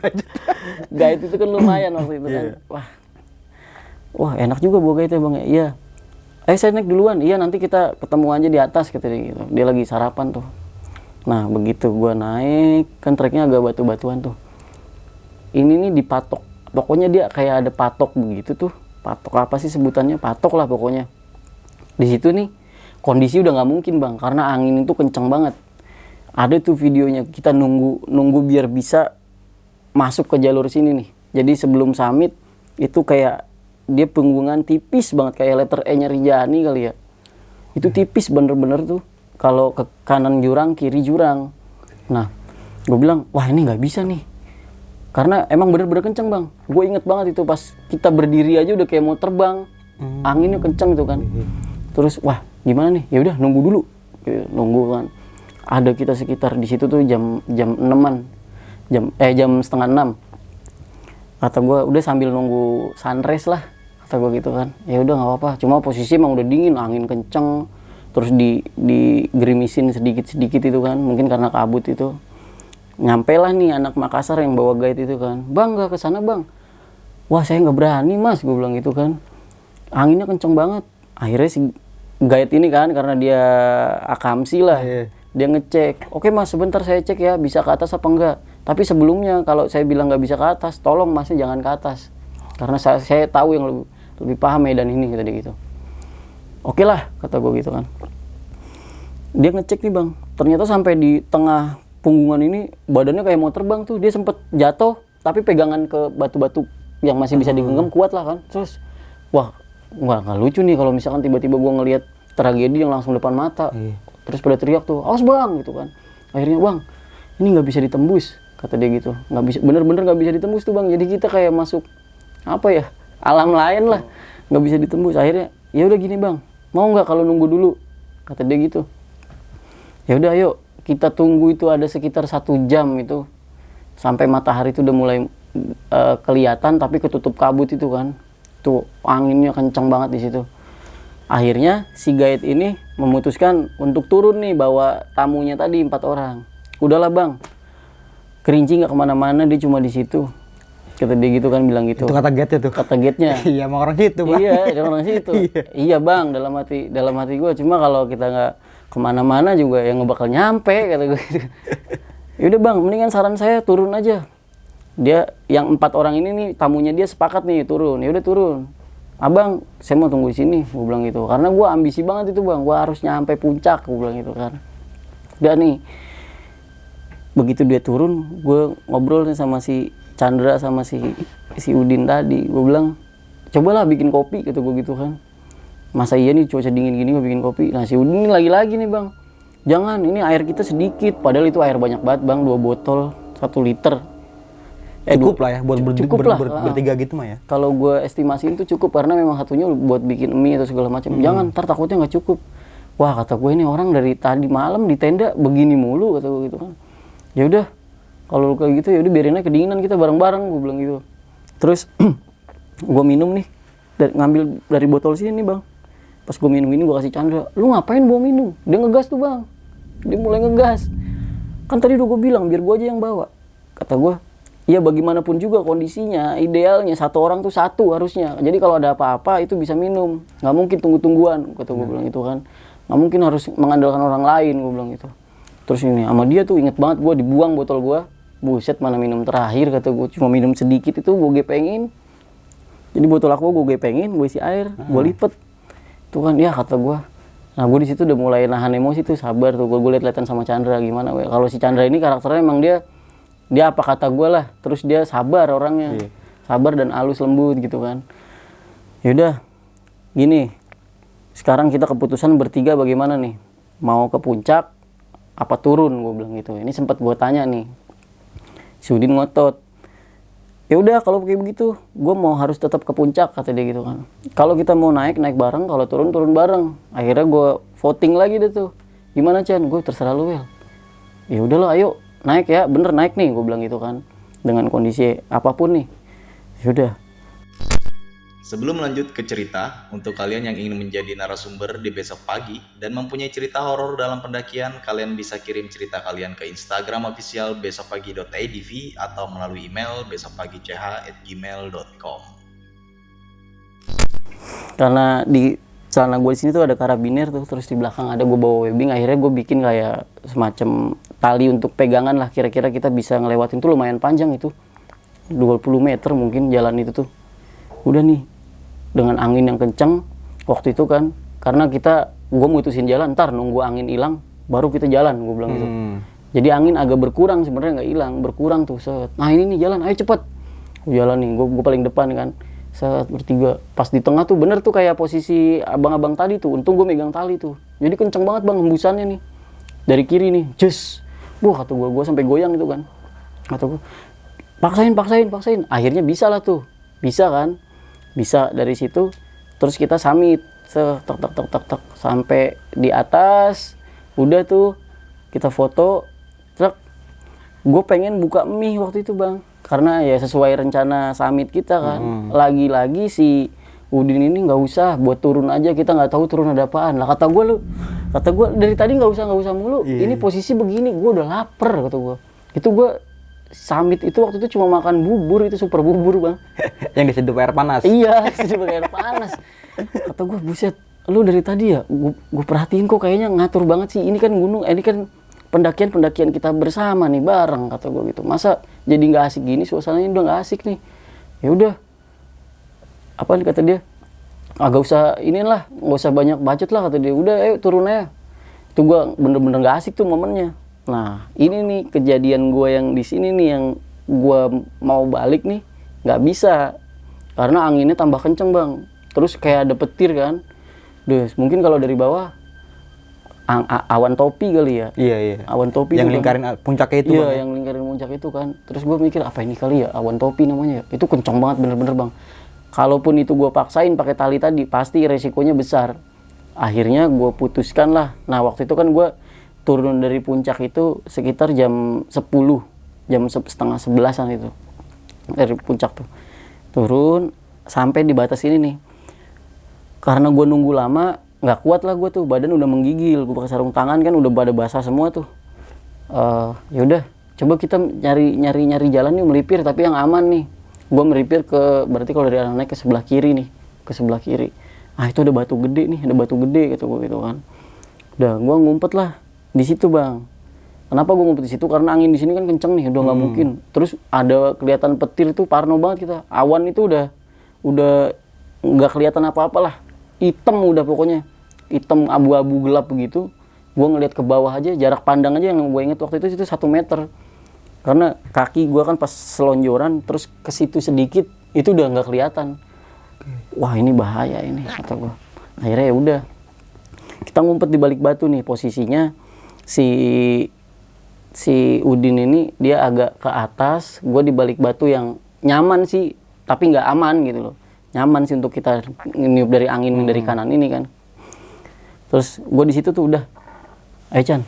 Speaker 3: Guide itu kan lumayan waktu itu kan. Wah enak juga bawa guide ya bang ya. Iya. Saya naik duluan. Iya nanti kita ketemu aja di atas kata dia gitu. Dia lagi sarapan tuh. Nah begitu gua naik kan treknya agak batu-batuan tuh. Ini nih dipatok. Pokoknya dia kayak ada patok begitu tuh. Patok apa sih sebutannya? Patok lah pokoknya. Di situ nih kondisi udah nggak mungkin bang karena angin itu kenceng banget. Ada tuh videonya kita nunggu biar bisa masuk ke jalur sini nih. Jadi sebelum summit itu kayak dia punggungan tipis banget kayak letter E-nya Rijani kali ya. Itu tipis bener-bener tuh. Kalau ke kanan jurang, kiri jurang. Nah, gue bilang, wah ini nggak bisa nih. Karena emang bener-bener kenceng bang. Gue inget banget itu pas kita berdiri aja udah kayak mau terbang. Anginnya kenceng tuh kan. Terus, wah gimana nih? Ya udah nunggu dulu. Nunggu kan. Ada kita sekitar di situ tuh jam 6-an. Jam setengah 6. Kata gue, udah sambil nunggu sunrise lah. Kata gue gitu kan. Ya udah nggak apa-apa. Cuma posisi emang udah dingin, angin kenceng. Terus digerimisin sedikit-sedikit itu kan. Mungkin karena kabut itu. Nyampe lah nih anak Makassar yang bawa guide itu kan. Bang nggak kesana bang. Wah saya nggak berani mas. Gue bilang gitu kan. Anginnya kenceng banget. Akhirnya si guide ini kan. Karena dia akamsi lah. Dia ngecek. Oke mas sebentar saya cek ya. Bisa ke atas apa enggak. Tapi sebelumnya kalau saya bilang nggak bisa ke atas. Tolong masnya jangan ke atas. Karena saya tahu yang lebih paham medan ini. Kata dia gitu. Oke lah, kata gue gitu kan. Dia ngecek nih bang, ternyata sampai di tengah punggungan ini badannya kayak mau terbang tuh. Dia sempet jatuh, tapi pegangan ke batu-batu yang masih bisa digenggam kuat lah kan. Terus, wah nggak lucu nih kalau misalkan tiba-tiba gue ngelihat tragedi yang langsung depan mata. Terus pada teriak tuh, awas bang gitu kan. Akhirnya bang, ini nggak bisa ditembus, kata dia gitu. Nggak bisa, bener-bener nggak bisa ditembus tuh bang. Jadi kita kayak masuk apa ya, alam lain lah, nggak bisa ditembus. Akhirnya, ya udah gini bang. Mau nggak kalau nunggu dulu, kata dia gitu. Ya udah ayo kita tunggu itu ada sekitar 1 jam itu sampai matahari itu udah mulai kelihatan tapi ketutup kabut itu kan. Tuh anginnya kencang banget di situ. Akhirnya si guide ini memutuskan untuk turun nih bawa tamunya tadi 4 orang. Udahlah bang, kerinci nggak kemana-mana dia cuma di situ. Kata dia gitu kan bilang gitu.
Speaker 2: Itu kata guide-nya tuh.
Speaker 3: Kata guide-nya.
Speaker 2: Iya, emang orang situ, Bang.
Speaker 3: Iya, orang situ. Iya, Bang, dalam hati gue. Cuma kalau kita nggak kemana-mana juga yang nggak bakal nyampe, kata gue gitu. Yaudah Bang, mendingan saran saya turun aja. Dia, yang 4 orang ini nih, tamunya dia sepakat nih turun. Ya udah turun. Abang, saya mau tunggu di sini, gue bilang gitu. Karena gue ambisi banget itu Bang, gue harus nyampe puncak, gue bilang gitu kan. Udah nih, begitu dia turun, gue ngobrol nih sama si Chandra sama si Udin tadi. Gue bilang, cobalah bikin kopi, kata gue gitu kan. Masa iya nih cuaca dingin gini gue bikin kopi. Nah si Udin ini lagi-lagi nih bang, jangan, ini air kita sedikit. Padahal itu air banyak banget bang, 2 botol 1 liter.
Speaker 2: Cukup lah ya buat bertiga gitu mah ya.
Speaker 3: Kalau gue estimasiin tuh cukup karena memang satunya buat bikin mie atau segala macam. Jangan, ntar takutnya nggak cukup. Wah kata gue ini orang dari tadi malam di tenda begini mulu, kata gue gitu kan. Ya udah, kalau kayak gitu ya udah biarin aja kedinginan kita bareng-bareng, gue bilang gitu. Terus gue minum nih, ngambil dari botol sini nih bang. Pas gue minum ini gue kasih Chandra, lu ngapain bawa minum? Dia ngegas tuh bang, dia mulai ngegas. Kan tadi udah gue bilang biar gue aja yang bawa. Kata gue, ya bagaimanapun juga kondisinya, idealnya 1 orang tuh 1 harusnya. Jadi kalau ada apa-apa itu bisa minum, nggak mungkin tunggu-tungguan, kata gue bilang itu kan. Nggak mungkin harus mengandalkan orang lain, gue bilang gitu. Terus ini sama dia tuh inget banget gue dibuang botol gue. Buset mana minum terakhir, kata gue. Cuma minum sedikit itu gue gepengin. Jadi botol aku gue gepengin, gue isi air, gue lipet. Tuh kan ya kata gue. Nah gue di situ udah mulai nahan emosi tuh, sabar tuh. Gue liat-liatan sama Chandra gimana. Kalau si Chandra ini karakternya emang dia apa kata gue lah. Terus dia sabar orangnya. Sabar dan halus lembut gitu kan. Yaudah gini, sekarang kita keputusan bertiga bagaimana nih, mau ke puncak apa turun, gue bilang gitu. Ini sempat gue tanya nih, si Udin ngotot, ya udah kalau kayak begitu gue mau harus tetap ke puncak, kata dia gitu kan. Kalau kita mau naik bareng, kalau turun bareng. Akhirnya gue voting lagi deh tuh, gimana Chan? Gue terserah lu Wel. Ya udahlah ayo naik ya, bener naik nih gue bilang gitu kan, dengan kondisi apapun nih. Ya udah.
Speaker 1: Sebelum lanjut ke cerita, untuk kalian yang ingin menjadi narasumber di besok pagi dan mempunyai cerita horor dalam pendakian, kalian bisa kirim cerita kalian ke Instagram official besokpagi.idv atau melalui email besokpagi.ch@gmail.com.
Speaker 3: Karena di celana gue di sini tuh ada karabiner tuh, terus di belakang ada gue bawa webbing, akhirnya gue bikin kayak semacam tali untuk pegangan lah, kira-kira kita bisa ngelewatin tuh lumayan panjang itu, 20 meter mungkin jalan itu tuh. Udah nih, dengan angin yang kencang waktu itu kan, karena gue mutusin jalan, ntar nunggu angin hilang baru kita jalan, gue bilang gitu. Jadi angin agak berkurang, sebenarnya nggak hilang, berkurang tuh set. Nah ini nih jalan, ayo cepet. Gue jalan nih, gue paling depan kan, set bertiga. Pas di tengah tuh bener tuh kayak posisi abang-abang tadi tuh, untung gue megang tali tuh. Jadi kenceng banget bang hembusannya nih, dari kiri nih, jus. Wah kata gue sampai goyang itu kan. Kata gue, paksain. Akhirnya bisa lah tuh, bisa kan. Bisa dari situ, terus kita summit, tek sampai di atas, udah tuh kita foto, truk. Gue pengen buka mie waktu itu bang, karena ya sesuai rencana summit kita kan. Lagi-lagi si Udin ini nggak usah, buat turun aja, kita nggak tahu turun ada apaan. Lah kata gue dari tadi nggak usah mulu. Ini posisi begini, gue udah lapar kata gue. Itu gue summit itu waktu itu cuma makan bubur, itu super bubur bang.
Speaker 2: Yang diseduh air panas.
Speaker 3: Iya, diseduh air panas. Kata gue, buset, lu dari tadi ya, gue perhatiin kok kayaknya ngatur banget sih. Ini kan gunung, ini kan pendakian kita bersama nih bareng, kata gue gitu. Masa jadi nggak asik gini, suasananya udah nggak asik nih. Ya udah, apa nih kata dia? Agak usah inilah, nggak usah banyak bacot lah kata dia. Udah, ayo turun aja. Itu gue bener-bener nggak asik tuh momennya. Nah, ini nih kejadian gue yang di sini nih, yang gue mau balik nih nggak bisa karena anginnya tambah kenceng bang. Terus kayak ada petir kan. Duh, mungkin kalau dari bawah awan topi kali ya.
Speaker 2: Iya.
Speaker 3: Awan topi
Speaker 2: yang
Speaker 3: itu
Speaker 2: lingkarin puncaknya itu.
Speaker 3: Iya, yang lingkarin puncak itu kan. Terus gue mikir apa ini kali ya, awan topi namanya. Itu kenceng banget bener-bener bang. Kalaupun itu gue paksain pakai tali tadi, pasti resikonya besar. Akhirnya gue putuskan lah. Nah waktu itu kan gue turun dari puncak itu sekitar jam 10, jam setengah 11-an itu. Dari puncak tuh. Turun sampai di batas ini nih. Karena gue nunggu lama, nggak kuat lah gue tuh, badan udah menggigil. Gue pakai sarung tangan kan udah pada basah semua tuh. Yaudah, coba kita nyari jalan nih melipir tapi yang aman nih. Gue melipir berarti kalau dari arah naik ke sebelah kiri nih, ke sebelah kiri. Ah itu ada batu gede nih, ada batu gede gitu gue gitu kan. Udah, gue ngumpet lah di situ bang. Kenapa gue ngumpet di situ? Karena angin di sini kan kenceng nih, udah nggak mungkin. Terus ada kelihatan petir tuh, parno banget kita. Awan itu udah nggak kelihatan apa-apalah, hitam udah pokoknya, hitam abu-abu gelap begitu. Gue ngeliat ke bawah aja, jarak pandang aja yang gue inget waktu itu 1 meter. Karena kaki gue kan pas selonjoran, terus ke situ sedikit, itu udah nggak kelihatan. Wah ini bahaya ini, kata gue. Akhirnya ya udah, kita ngumpet di balik batu nih, posisinya si Udin ini dia agak ke atas, gue di balik batu yang nyaman sih, tapi nggak aman gitu loh. Nyaman sih untuk kita niup dari angin dari kanan ini kan. Terus gue di situ tuh udah, ayo Chan,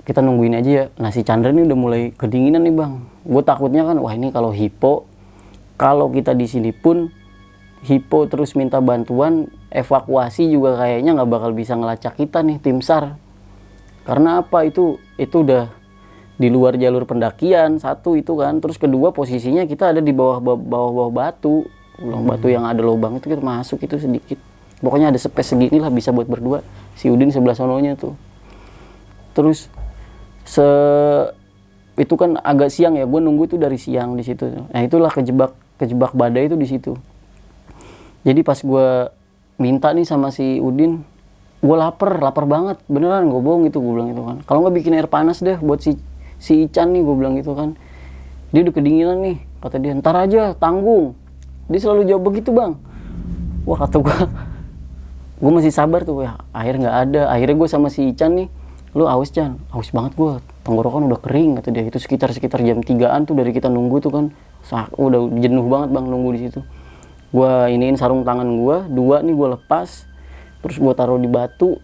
Speaker 3: kita nungguin aja ya. Nah si Chandra ini udah mulai kedinginan nih bang. Gue takutnya kan, wah ini kalau kita di sini pun hipo terus minta bantuan, evakuasi juga kayaknya nggak bakal bisa ngelacak kita nih tim SAR. Karena apa, itu udah di luar jalur pendakian, satu itu kan. Terus kedua posisinya kita ada di bawah batu. Batu yang ada lubang itu kita masuk itu sedikit. Pokoknya ada space segini lah bisa buat berdua. Si Udin sebelah sononya tuh. Terus itu kan agak siang ya, gue nunggu itu dari siang di situ. Nah itulah kejebak badai itu di situ. Jadi pas gue minta nih sama si Udin, gue lapar banget, beneran gue bohong itu, gue bilang gitu kan. Kalau nggak bikin air panas deh buat si Ican nih, gue bilang gitu kan. Dia udah kedinginan nih, kata dia, ntar aja, tanggung. Dia selalu jawab begitu bang. Wah kata gue masih sabar tuh ya. Air nggak ada. Akhirnya gue sama si Ican nih, lu aus Chan, aus banget gue, tenggorokan udah kering kata dia. Itu sekitar jam 3-an tuh dari kita nunggu tuh kan. Udah jenuh banget bang nunggu di situ. Gue iniin sarung tangan gue, 2 nih gue lepas, terus gue taruh di batu,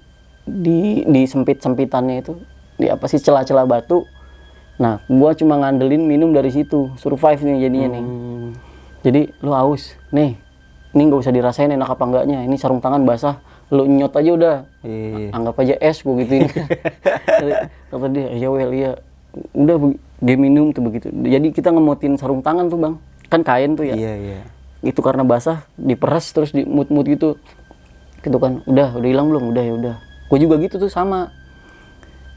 Speaker 3: di sempit-sempitannya itu, di apa sih, celah-celah batu. Nah, gua cuma ngandelin minum dari situ, survive nih jadinya nih. Jadi lu haus, nih, ini nggak usah dirasain enak apa enggaknya. Ini sarung tangan basah, lu nyot aja udah. Anggap aja es, gua gituin. Kata dia, ya well iya. Udah dia minum tuh begitu. Jadi kita ngemutin sarung tangan tuh bang, kan kain tuh ya.
Speaker 2: Iya.
Speaker 3: Itu karena basah, diperes terus dimut-mut gitu. Gitu kan, udah hilang belum? Udah ya udah. Gue juga gitu tuh sama.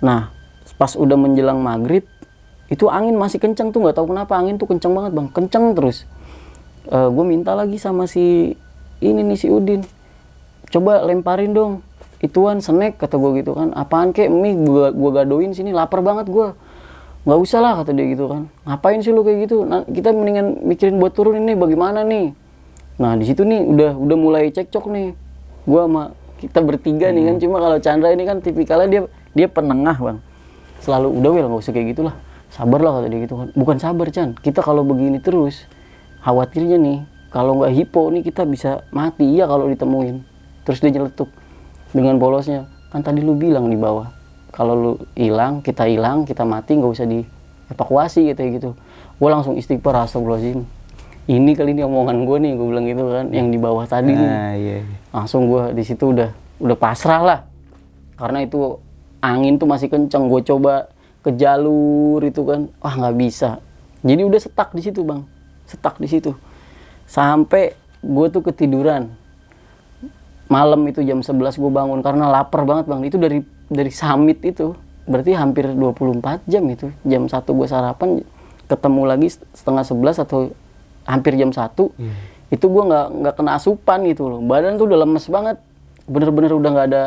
Speaker 3: Nah, pas udah menjelang maghrib, itu angin masih kenceng tuh, nggak tahu kenapa angin tuh kenceng banget bang, kenceng terus. Gue minta lagi sama si Udin, coba lemparin dong ituan snack, kata gue gitu kan. Apaan kek, mie gue gadoin sini, lapar banget gue. Nggak usah lah, kata dia gitu kan. Ngapain sih lu kayak gitu? Nah, kita mendingan mikirin buat turun ini bagaimana nih. Nah di situ nih udah mulai cekcok nih. Gue sama kita bertiga nih kan. Cuma kalau Chandra ini kan tipikalnya dia penengah bang. Selalu udah well nggak usah kayak gitulah. Sabar lah, kata dia gitu kan. Bukan sabar Chan. Kita kalau begini terus, khawatirnya nih kalau nggak hipo nih kita bisa mati ya kalau ditemuin. Terus dia nyeletuk dengan polosnya. Kan tadi lu bilang di bawah, kalau lu hilang, kita mati, nggak usah dievakuasi gitu. Gue langsung istighfar, astagfirullahaladzim. Ini kali ini omongan gue nih, gue bilang gitu kan, yang di bawah tadi nih.
Speaker 2: Iya.
Speaker 3: Langsung gue di situ udah pasrah lah, karena itu angin tuh masih kenceng. Gue coba ke jalur itu kan, wah nggak bisa. Jadi udah stuck di situ bang, stuck di situ. Sampai gue tuh ketiduran. Malam itu jam 11 gue bangun karena lapar banget bang. Itu dari summit itu berarti hampir 24 jam itu. Jam 1 gue sarapan, ketemu lagi setengah 11 atau hampir jam 1. Itu gue nggak kena asupan gitu loh. Badan tuh udah lemes banget, bener-bener udah nggak ada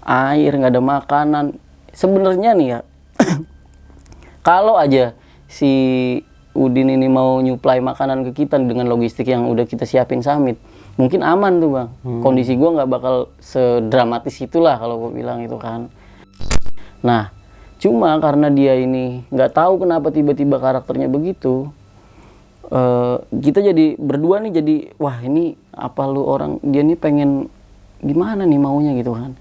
Speaker 3: air, nggak ada makanan. Sebenarnya nih ya, kalau aja si Udin ini mau nyuplai makanan ke kita dengan logistik yang udah kita siapin summit, mungkin aman tuh bang. Kondisi gue nggak bakal sedramatis itulah kalau gue bilang itu kan. Nah, cuma karena dia ini nggak tahu kenapa tiba-tiba karakternya begitu, kita jadi berdua nih jadi, wah ini apa lu orang, dia nih pengen gimana nih maunya gitu kan.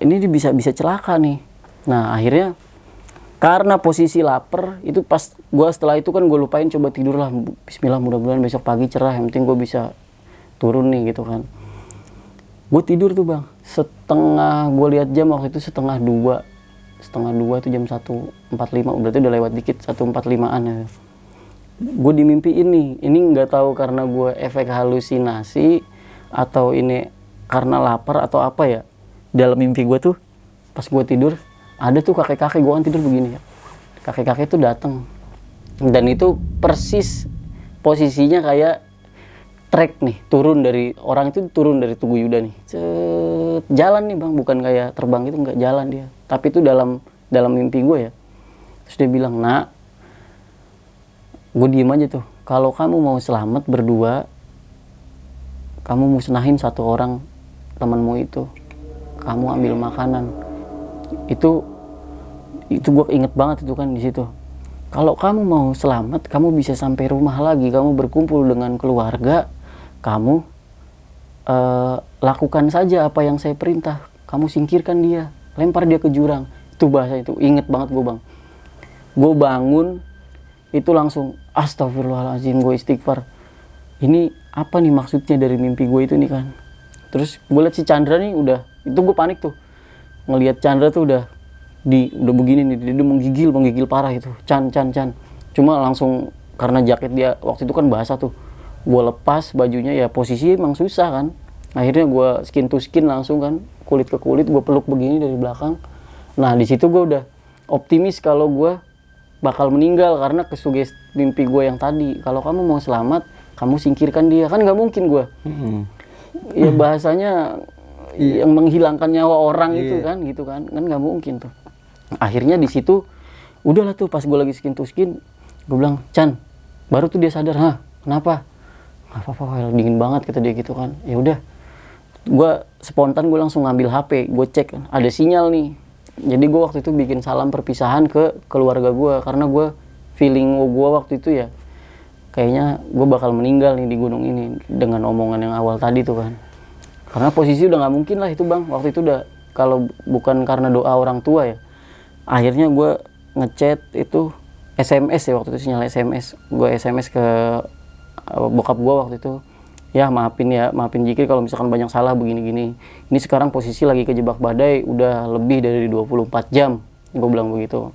Speaker 3: Ini dia bisa celaka nih. Nah akhirnya karena posisi lapar itu, pas gue setelah itu kan gue lupain, coba tidur lah, bismillah mudah-mudahan besok pagi cerah, yang penting gue bisa turun nih gitu kan. Gue tidur tuh bang, gue lihat jam waktu itu setengah dua itu jam 1.45, berarti udah lewat dikit 1.45an ya. Gue dimimpiin nih, ini nggak tahu karena gue efek halusinasi atau ini karena lapar atau apa ya. Dalam mimpi gue tuh pas gue tidur ada tuh kakek-kakek, gue kan tidur begini ya, kakek-kakek tuh datang, dan itu persis posisinya kayak trek nih, turun dari Tugu Yuda nih, jalan nih bang, bukan kayak terbang itu, nggak, jalan dia, tapi itu dalam mimpi gue ya. Terus dia bilang, nak, gue diem aja tuh, kalau kamu mau selamat berdua, kamu musnahin satu orang temanmu itu, kamu ambil makanan. Itu gue inget banget itu kan di situ. Kalau kamu mau selamat, kamu bisa sampai rumah lagi, kamu berkumpul dengan keluarga, kamu lakukan saja apa yang saya perintah. Kamu singkirkan dia, lempar dia ke jurang. Itu bahasa itu, inget banget gue bang. Gue bangun, itu langsung astagfirullahaladzim, gue istighfar. Ini apa nih maksudnya dari mimpi gue itu nih kan. Terus gue liat si Chandra nih itu gue panik tuh. Ngelihat Chandra tuh udah begini nih, dia menggigil parah itu. Chan. Cuma langsung karena jaket dia waktu itu kan basah tuh. Gue lepas bajunya, ya posisi emang susah kan. Akhirnya gue skin to skin langsung kan, kulit ke kulit, gue peluk begini dari belakang. Nah di situ gue udah optimis kalau gue bakal meninggal karena kesugesti mimpi gue yang tadi. Kalau kamu mau selamat, kamu singkirkan dia. Kan nggak mungkin gue. Ya bahasanya yang menghilangkan nyawa orang itu kan, gitu kan nggak mungkin tuh. Akhirnya di situ udahlah tuh, pas gue lagi skin to skin, gue bilang, Chan, baru tuh dia sadar, hah kenapa? Nggak apa-apa, dingin banget, kata dia gitu kan. Ya udah, gue spontan gue langsung ngambil HP, gue cek ada sinyal nih. Jadi gue waktu itu bikin salam perpisahan ke keluarga gue, karena gue feeling gue waktu itu ya kayaknya gue bakal meninggal nih di gunung ini dengan omongan yang awal tadi tuh kan. Karena posisi udah nggak mungkin lah itu bang, waktu itu udah kalau bukan karena doa orang tua ya. Akhirnya gue ngechat itu SMS ya, waktu itu sinyal SMS. Gue SMS ke bokap gue waktu itu. Ya maafin Jikri kalau misalkan banyak salah begini-gini. Ini sekarang posisi lagi kejebak badai udah lebih dari 24 jam. Gue bilang begitu.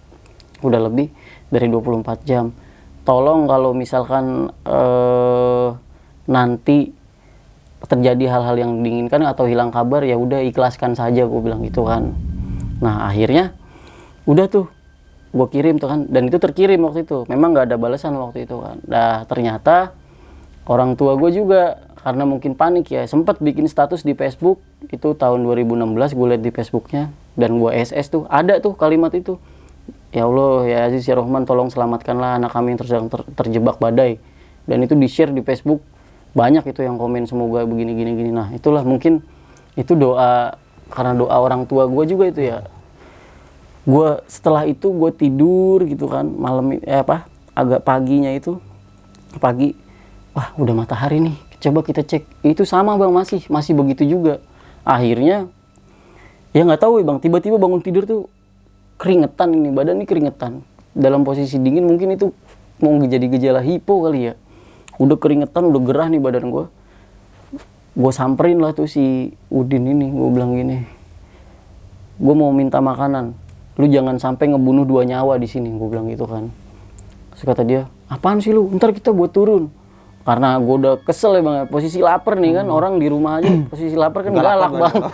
Speaker 3: Udah lebih dari 24 jam. Tolong kalau misalkan nanti terjadi hal-hal yang diinginkan atau hilang kabar, ya udah ikhlaskan saja, gue bilang gitu kan. Nah akhirnya udah tuh gue kirim tuh kan, dan itu terkirim waktu itu. Memang nggak ada balasan waktu itu kan. Nah ternyata orang tua gue juga karena mungkin panik ya, sempat bikin status di Facebook itu tahun 2016. Gue liat di Facebooknya dan gue SS tuh ada tuh kalimat itu, ya Allah ya Aziz ya Rahman, tolong selamatkanlah anak kami yang terjebak badai. Dan itu di share di Facebook, banyak itu yang komen semoga begini gini. Nah itulah mungkin itu doa, karena doa orang tua gue juga itu ya. Gue setelah itu gue tidur gitu kan malam agak paginya itu pagi, wah udah matahari nih, coba kita cek. Itu sama bang, masih begitu juga. Akhirnya ya nggak tahu ya bang, tiba-tiba bangun tidur tuh keringetan, ini badan ini keringetan dalam posisi dingin. Mungkin itu mau jadi gejala hipo kali ya. Udah keringetan, udah gerah nih badan gue. Gue samperin lah tuh si Udin ini, gue bilang gini, gue mau minta makanan, lu jangan sampai ngebunuh 2 nyawa di sini, gue bilang gitu kan. Terus kata dia, apaan sih lu, ntar kita buat turun. Karena gue udah kesel ya bang, posisi lapar nih kan, orang di rumah aja posisi lapar kan galak banget.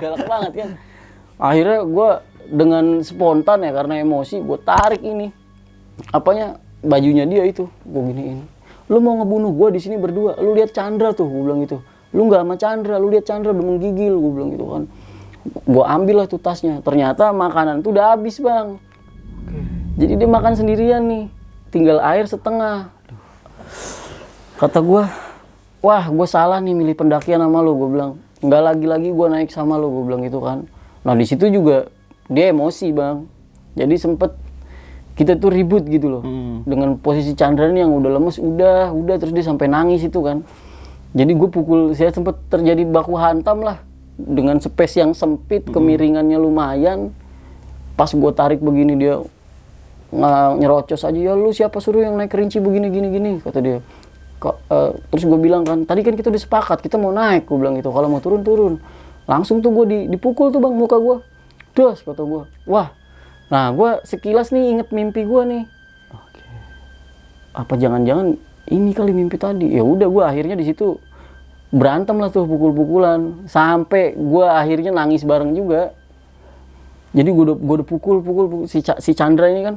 Speaker 3: Galak banget kan. Akhirnya gue dengan spontan ya, karena emosi, gue tarik ini bajunya dia itu, gue giniin, lu mau ngebunuh gue di sini berdua, lu lihat Chandra tuh, gue bilang gitu. Lu nggak sama Chandra, lu lihat Chandra udah menggigil, gue bilang gitu kan. Gue ambil lah tuh tasnya, ternyata makanan tuh udah habis bang. Jadi dia makan sendirian nih, tinggal air setengah. Kata gue, wah gue salah nih milih pendakian sama lu, gue bilang. Nggak lagi-lagi gue naik sama lu, gue bilang gitu kan. Nah di situ juga dia emosi bang, jadi sempet kita tuh ribut gitu loh. Dengan posisi Chandra nih yang udah lemes, udah terus dia sampai nangis itu kan. Jadi gue saya sempet terjadi baku hantam lah, dengan space yang sempit, kemiringannya lumayan. Pas gue tarik begini dia nyerocos aja, ya lu siapa suruh yang naik kerinci begini gini kata dia. Terus gue bilang kan, tadi kan kita udah sepakat kita mau naik, gue bilang gitu, kalau mau turun. Langsung tuh gue dipukul tuh bang muka gue, das kata gue. Wah, nah gue sekilas nih inget mimpi gue nih. Apa jangan-jangan ini kali mimpi tadi? Ya udah gue akhirnya di situ berantem lah tuh, pukul-pukulan, sampai gue akhirnya nangis bareng juga. Jadi gue udah pukul si Chandra ini kan,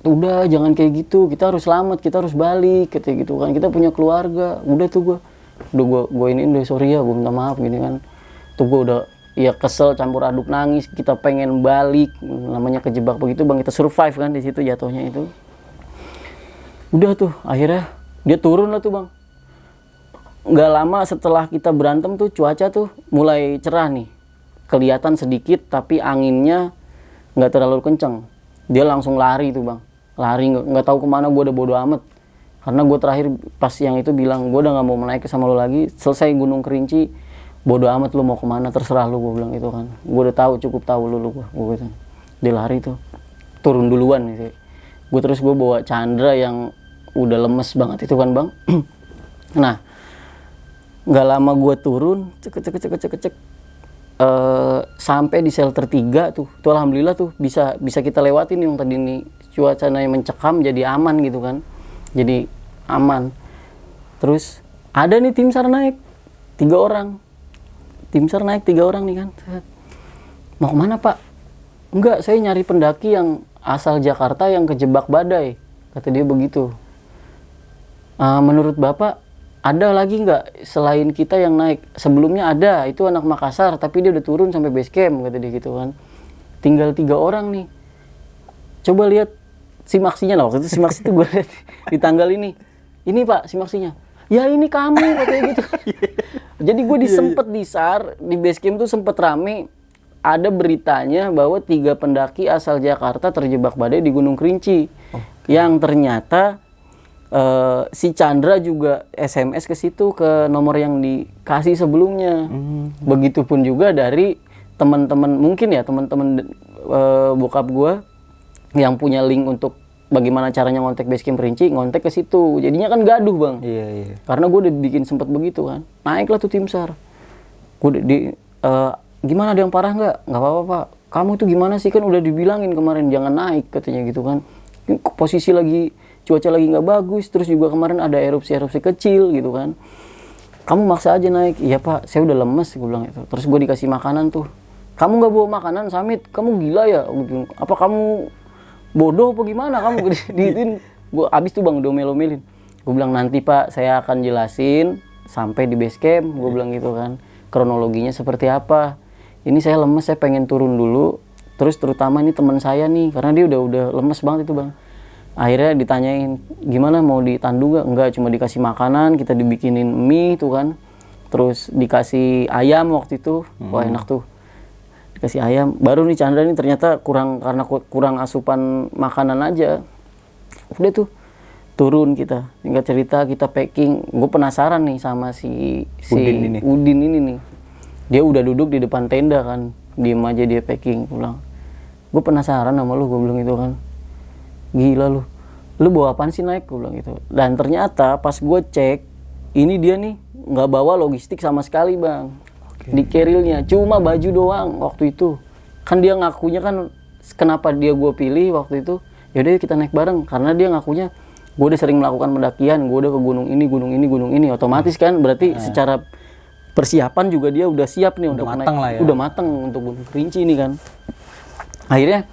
Speaker 3: udah jangan kayak gitu, kita harus selamat, kita harus balik kayak gitu kan, kita punya keluarga. Udah tuh gue ini udah sorry ya, gue minta maaf gini kan. Tuh gue udah ya kesel, campur aduk nangis, kita pengen balik, namanya kejebak begitu bang, kita survive kan di situ jatuhnya itu. Udah tuh akhirnya dia turun lah tuh bang. Nggak lama setelah kita berantem tuh cuaca tuh mulai cerah nih, kelihatan sedikit tapi anginnya nggak terlalu kenceng. Dia langsung lari tuh bang, lari nggak tahu kemana. Gue udah bodo amat, karena gue terakhir pas yang itu bilang gue udah nggak mau naik sama lo lagi, selesai Gunung Kerinci, bodo amat lu mau kemana, terserah lu, gue bilang itu kan. Gue udah tahu, cukup tahu lu gue gitu. Dia lari tuh, turun duluan nih. Gue bawa Chandra yang udah lemes banget itu kan bang. Nah nggak lama gue turun, cek sampai di shelter 3 tuh alhamdulillah tuh bisa kita lewatin yang tadi nih cuacanya mencekam, jadi aman gitu kan, jadi aman. Terus ada nih tim SAR naik 3 orang nih kan. Mau kemana pak? Enggak, saya nyari pendaki yang asal Jakarta yang kejebak badai, kata dia begitu. Menurut bapak ada lagi nggak selain kita yang naik? Sebelumnya ada, itu anak Makassar, tapi dia udah turun sampai base camp, kata dia gitu kan. Tinggal 3 orang nih. Coba lihat simaksinya lah, waktu itu simaksi itu gue lihat di tanggal ini. Ini pak simaksinya. Ya ini kamu, katanya gitu. Jadi gue disempet di SAR, di base camp tuh sempet rame. Ada beritanya bahwa 3 pendaki asal Jakarta terjebak badai di Gunung Kerinci. Yang ternyata si Chandra juga SMS ke situ, ke nomor yang dikasih sebelumnya. Begitupun juga dari teman-teman mungkin ya teman-teman bokap gue yang punya link untuk bagaimana caranya ngontek basecamp Kerinci, ngontek ke situ. Jadinya kan gaduh bang.
Speaker 2: Iya.
Speaker 3: Karena gue udah bikin sempet begitu kan. Naiklah tuh tim SAR. Gue gimana, ada yang parah nggak? Nggak apa-apa pak. Kamu tuh gimana sih, kan udah dibilangin kemarin jangan naik katanya gitu kan. Posisi lagi, cuaca lagi nggak bagus. Terus juga kemarin ada erupsi kecil gitu kan. Kamu maksa aja naik. Iya pak, saya udah lemes, gue bilang itu. Terus gue dikasih makanan tuh. Kamu nggak bawa makanan, Samit? Kamu gila ya? Apa kamu bodoh apa gimana? Kamu diitin. Gue abis tuh bang domel-omelin. Gue bilang nanti pak, saya akan jelasin sampai di base camp. Gue bilang gitu kan. Kronologinya seperti apa? Ini saya lemes, saya pengen turun dulu. Terus terutama ini teman saya nih, karena dia udah lemes banget itu bang. Akhirnya ditanyain, gimana mau ditandu nggak? Enggak, cuma dikasih makanan, kita dibikinin mie tuh kan. Terus dikasih ayam waktu itu, wah enak tuh. Dikasih ayam, baru nih Chandra nih ternyata karena kurang asupan makanan aja. Udah tuh, turun kita, tinggal cerita, kita packing. Gue penasaran nih sama si Udin ini nih. Dia udah duduk di depan tenda kan, diem aja dia packing, pulang. Gue penasaran sama lu, gue bilang gitu kan. Gila lu bawa apaan sih naik, gue bilang gitu. Dan ternyata pas gue cek, ini dia nih nggak bawa logistik sama sekali bang. Di kerilnya cuma baju doang waktu itu. Kan dia ngakunya kan, kenapa dia gue pilih waktu itu, yaudah kita naik bareng. Karena dia ngakunya, gue udah sering melakukan pendakian, gue udah ke gunung ini. Otomatis kan berarti secara persiapan juga dia udah siap nih untuk naik. Udah mateng untuk Gunung Kerinci ini kan. Akhirnya,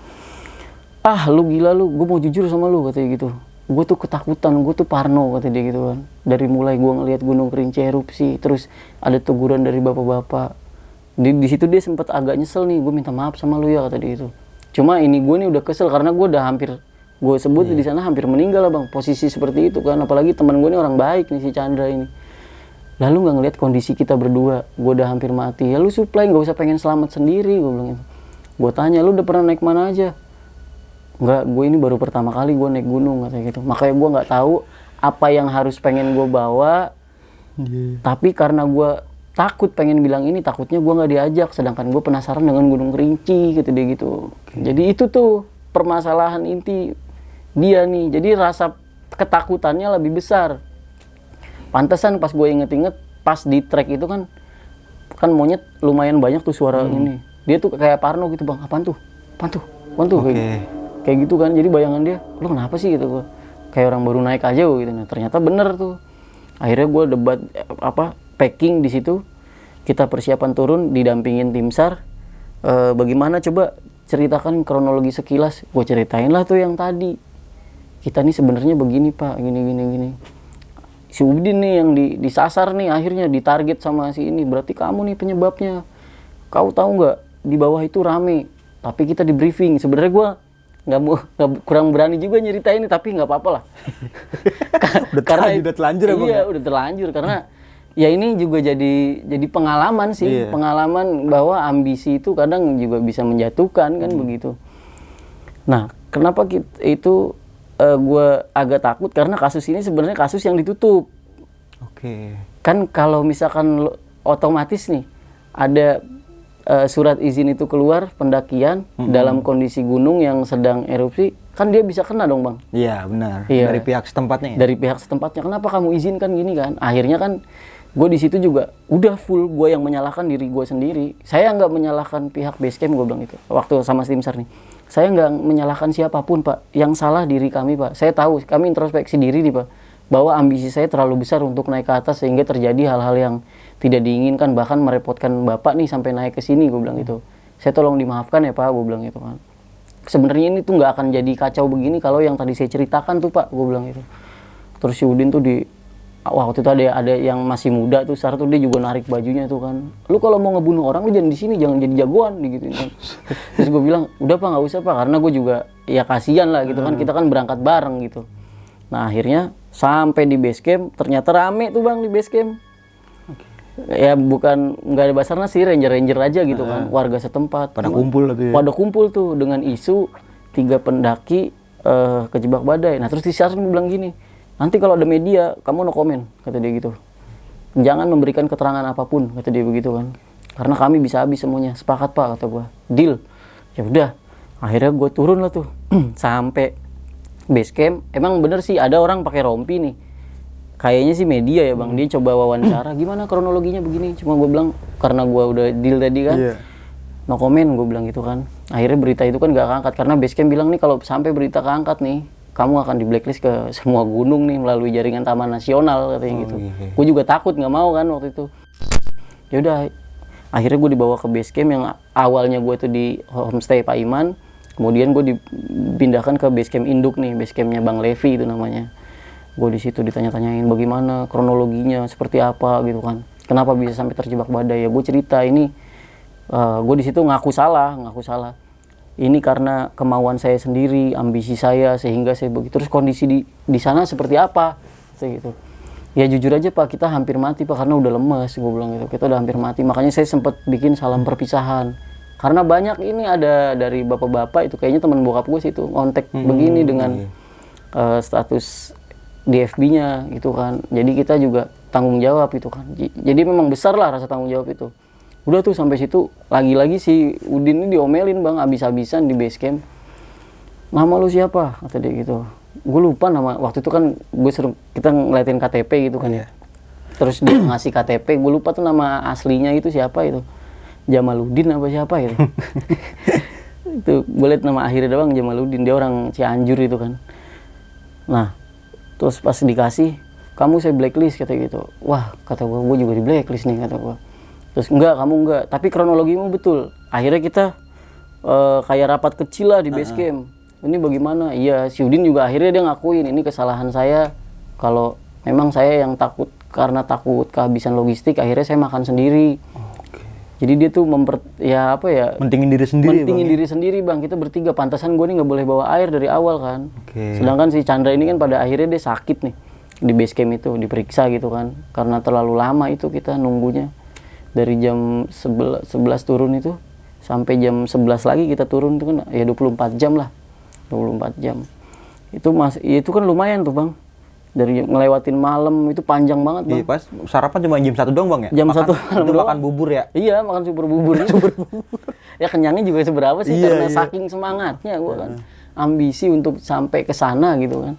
Speaker 3: lu gila lu, gue mau jujur sama lu katanya gitu. Gue tuh ketakutan, gue tuh parno kata dia gitu kan. Dari mulai gue ngelihat Gunung Kerinci erupsi, terus ada teguran dari bapak-bapak. Di situ dia sempat agak nyesel nih, gue minta maaf sama lu ya kata dia itu. Cuma ini gue nih udah kesel karena gue udah hampir, gue sebut di sana hampir meninggal lah bang. Posisi seperti itu kan, apalagi teman gue nih orang baik nih si Chandra ini. Lalu nggak ngelihat kondisi kita berdua, gue udah hampir mati. Ya lu supply, nggak usah pengen selamat sendiri, gue bilang gitu. Gue tanya, lu udah pernah naik mana aja? Enggak, gue ini baru pertama kali gue naik gunung katanya gitu. Makanya gue nggak tahu apa yang harus pengen gue bawa. Tapi karena gue takut pengen bilang ini, takutnya gue nggak diajak. Sedangkan gue penasaran dengan Gunung Kerinci gitu dia gitu. Jadi itu tuh permasalahan inti dia nih. Jadi rasa ketakutannya lebih besar. Pantesan pas gue inget-inget, pas di trek itu kan monyet lumayan banyak tuh suara ini. Dia tuh kayak parno gitu bang. Apaan tuh? Kayak gitu kan. Jadi bayangan dia, lu kenapa sih gitu gue. Kayak orang baru naik aja gitu. Nah, ternyata bener tuh. Akhirnya gue debat packing di situ. Kita persiapan turun didampingin tim SAR. Bagaimana coba ceritakan kronologi sekilas. Gue ceritain lah tuh yang tadi. Kita nih sebenarnya begini pak, gini. Si Udin nih yang disasar nih, akhirnya ditarget sama si ini. Berarti kamu nih penyebabnya. Kau tahu nggak, di bawah itu rame. Tapi kita di briefing. Sebenarnya gue kurang berani juga nyeritain ini, tapi nggak apa-apa lah.
Speaker 2: udah terlanjur ya bang?
Speaker 3: Iya, udah terlanjur karena ya ini juga jadi pengalaman sih, pengalaman bahwa ambisi itu kadang juga bisa menjatuhkan kan begitu. Nah, kenapa itu gue agak takut karena kasus ini sebenarnya kasus yang ditutup. Kan kalau misalkan otomatis nih ada surat izin itu keluar pendakian dalam kondisi gunung yang sedang erupsi, kan dia bisa kena dong bang.
Speaker 2: Iya benar.
Speaker 3: Iya.
Speaker 2: Dari pihak setempatnya.
Speaker 3: Dari pihak setempatnya, kenapa kamu izinkan gini kan? Akhirnya kan gue di situ juga udah full gue yang menyalahkan diri gue sendiri. Saya nggak menyalahkan pihak basecamp, gue bilang itu waktu sama tim SAR nih. Saya nggak menyalahkan siapapun pak. Yang salah diri kami pak. Saya tahu, kami introspeksi diri nih pak, bahwa ambisi saya terlalu besar untuk naik ke atas sehingga terjadi hal-hal yang tidak diinginkan, bahkan merepotkan bapak nih sampai naik ke sini, gue bilang gitu. Saya tolong dimaafkan ya pak, gue bilang gitu kan. Sebenarnya ini tuh nggak akan jadi kacau begini kalau yang tadi saya ceritakan tuh pak, gue bilang gitu. Terus si Udin tuh waktu itu ada yang masih muda tuh, SAR tuh dia juga narik bajunya tuh kan. Lu kalau mau ngebunuh orang lu jangan di sini, jangan jadi jagoan gitu kan. Terus gue bilang, udah pak nggak usah pak, karena gue juga ya kasihan lah gitu kan, kita kan berangkat bareng gitu. Nah akhirnya sampai di base camp, ternyata rame tuh bang di base camp. Ya bukan nggak ada Basarnas sih, ranger aja gitu kan, warga setempat.
Speaker 2: Pada kumpul tuh ya.
Speaker 3: Pada kumpul tuh dengan isu 3 pendaki kejebak badai. Nah terus di SAR bilang gini, nanti kalau ada media kamu no comment, kata dia gitu. Jangan memberikan keterangan apapun, kata dia begitu kan. karena kami bisa habis semuanya. Sepakat Pak, kata gue. Deal. Ya udah, akhirnya gue turun lah tuh sampai base camp. Emang bener sih ada orang pakai rompi nih, kayaknya sih media ya Bang. Dia coba wawancara gimana kronologinya begini, cuma gue bilang karena gue udah deal tadi kan, no comment gue bilang gitu kan. Akhirnya berita itu kan gak keangkat karena base camp bilang nih kalau sampai berita keangkat nih, kamu akan di blacklist ke semua gunung nih melalui jaringan Taman Nasional katanya gitu. Gue juga takut, nggak mau kan waktu itu. Ya udah, akhirnya gue dibawa ke base camp yang awalnya gue tuh di homestay Pak Iman, kemudian gue dipindahkan ke base camp induk nih, base campnya Bang Levi itu namanya. Gue di situ ditanya-tanyain bagaimana kronologinya, seperti apa gitu kan. Kenapa bisa sampai terjebak badai? Ya gue cerita ini, gue di situ ngaku salah. Ini karena kemauan saya sendiri, ambisi saya sehingga saya begitu. Terus kondisi di sana seperti apa? Gitu. Ya jujur aja Pak, kita hampir mati Pak karena udah lemes, gue bilang gitu. Kita udah hampir mati, makanya saya sempat bikin salam perpisahan. Karena banyak ini ada dari bapak-bapak itu kayaknya teman bokap gue sih itu kontak begini dengan status di FB-nya gitu kan. Jadi kita juga tanggung jawab itu kan. Jadi memang besar lah rasa tanggung jawab itu. Udah tuh sampai situ lagi-lagi si Udin ini diomelin Bang habis-habisan di base camp. Nama lu siapa? Kata dia gitu. Gue lupa nama, waktu itu kan gue suruh kita ngeliatin KTP gitu kan ya. Terus dia ngasih KTP, gue lupa tuh nama aslinya itu siapa itu. Jamaluddin apa siapa gitu. Itu gue liat nama akhirnya doang Jamaluddin, dia orang Cianjur itu kan. Nah, terus pas dikasih, kamu saya blacklist kata gitu. Wah, kata gue juga di blacklist nih kata gue. Terus enggak, kamu enggak, tapi kronologimu betul. Akhirnya kita kayak rapat kecil lah di base camp. Ini bagaimana? Iya, si Udin juga akhirnya dia ngakuin ini kesalahan saya. Kalau memang saya yang takut karena takut kehabisan logistik, akhirnya saya makan sendiri. Jadi dia tuh
Speaker 2: mentingin diri sendiri.
Speaker 3: Mentingin diri sendiri Bang. Kita bertiga, pantasan gue nih nggak boleh bawa air dari awal kan. Sedangkan si Chandra ini kan pada akhirnya dia sakit nih di base camp itu, diperiksa gitu kan. Karena terlalu lama itu kita nunggunya. Dari jam 11 turun itu sampai jam 11 lagi kita turun itu kan ya 24 jam lah. 24 jam. Itu kan lumayan tuh Bang. Dari ngelewatin malam itu panjang banget Bang.
Speaker 2: Iya, pas sarapan cuma jam 1 doang Bang ya?
Speaker 3: Jam 1 malam doang.
Speaker 2: Makan bubur ya?
Speaker 3: Iya, makan super bubur. Ya kenyangnya juga seberapa sih karena saking semangatnya gue kan. Ambisi untuk sampai ke sana gitu kan.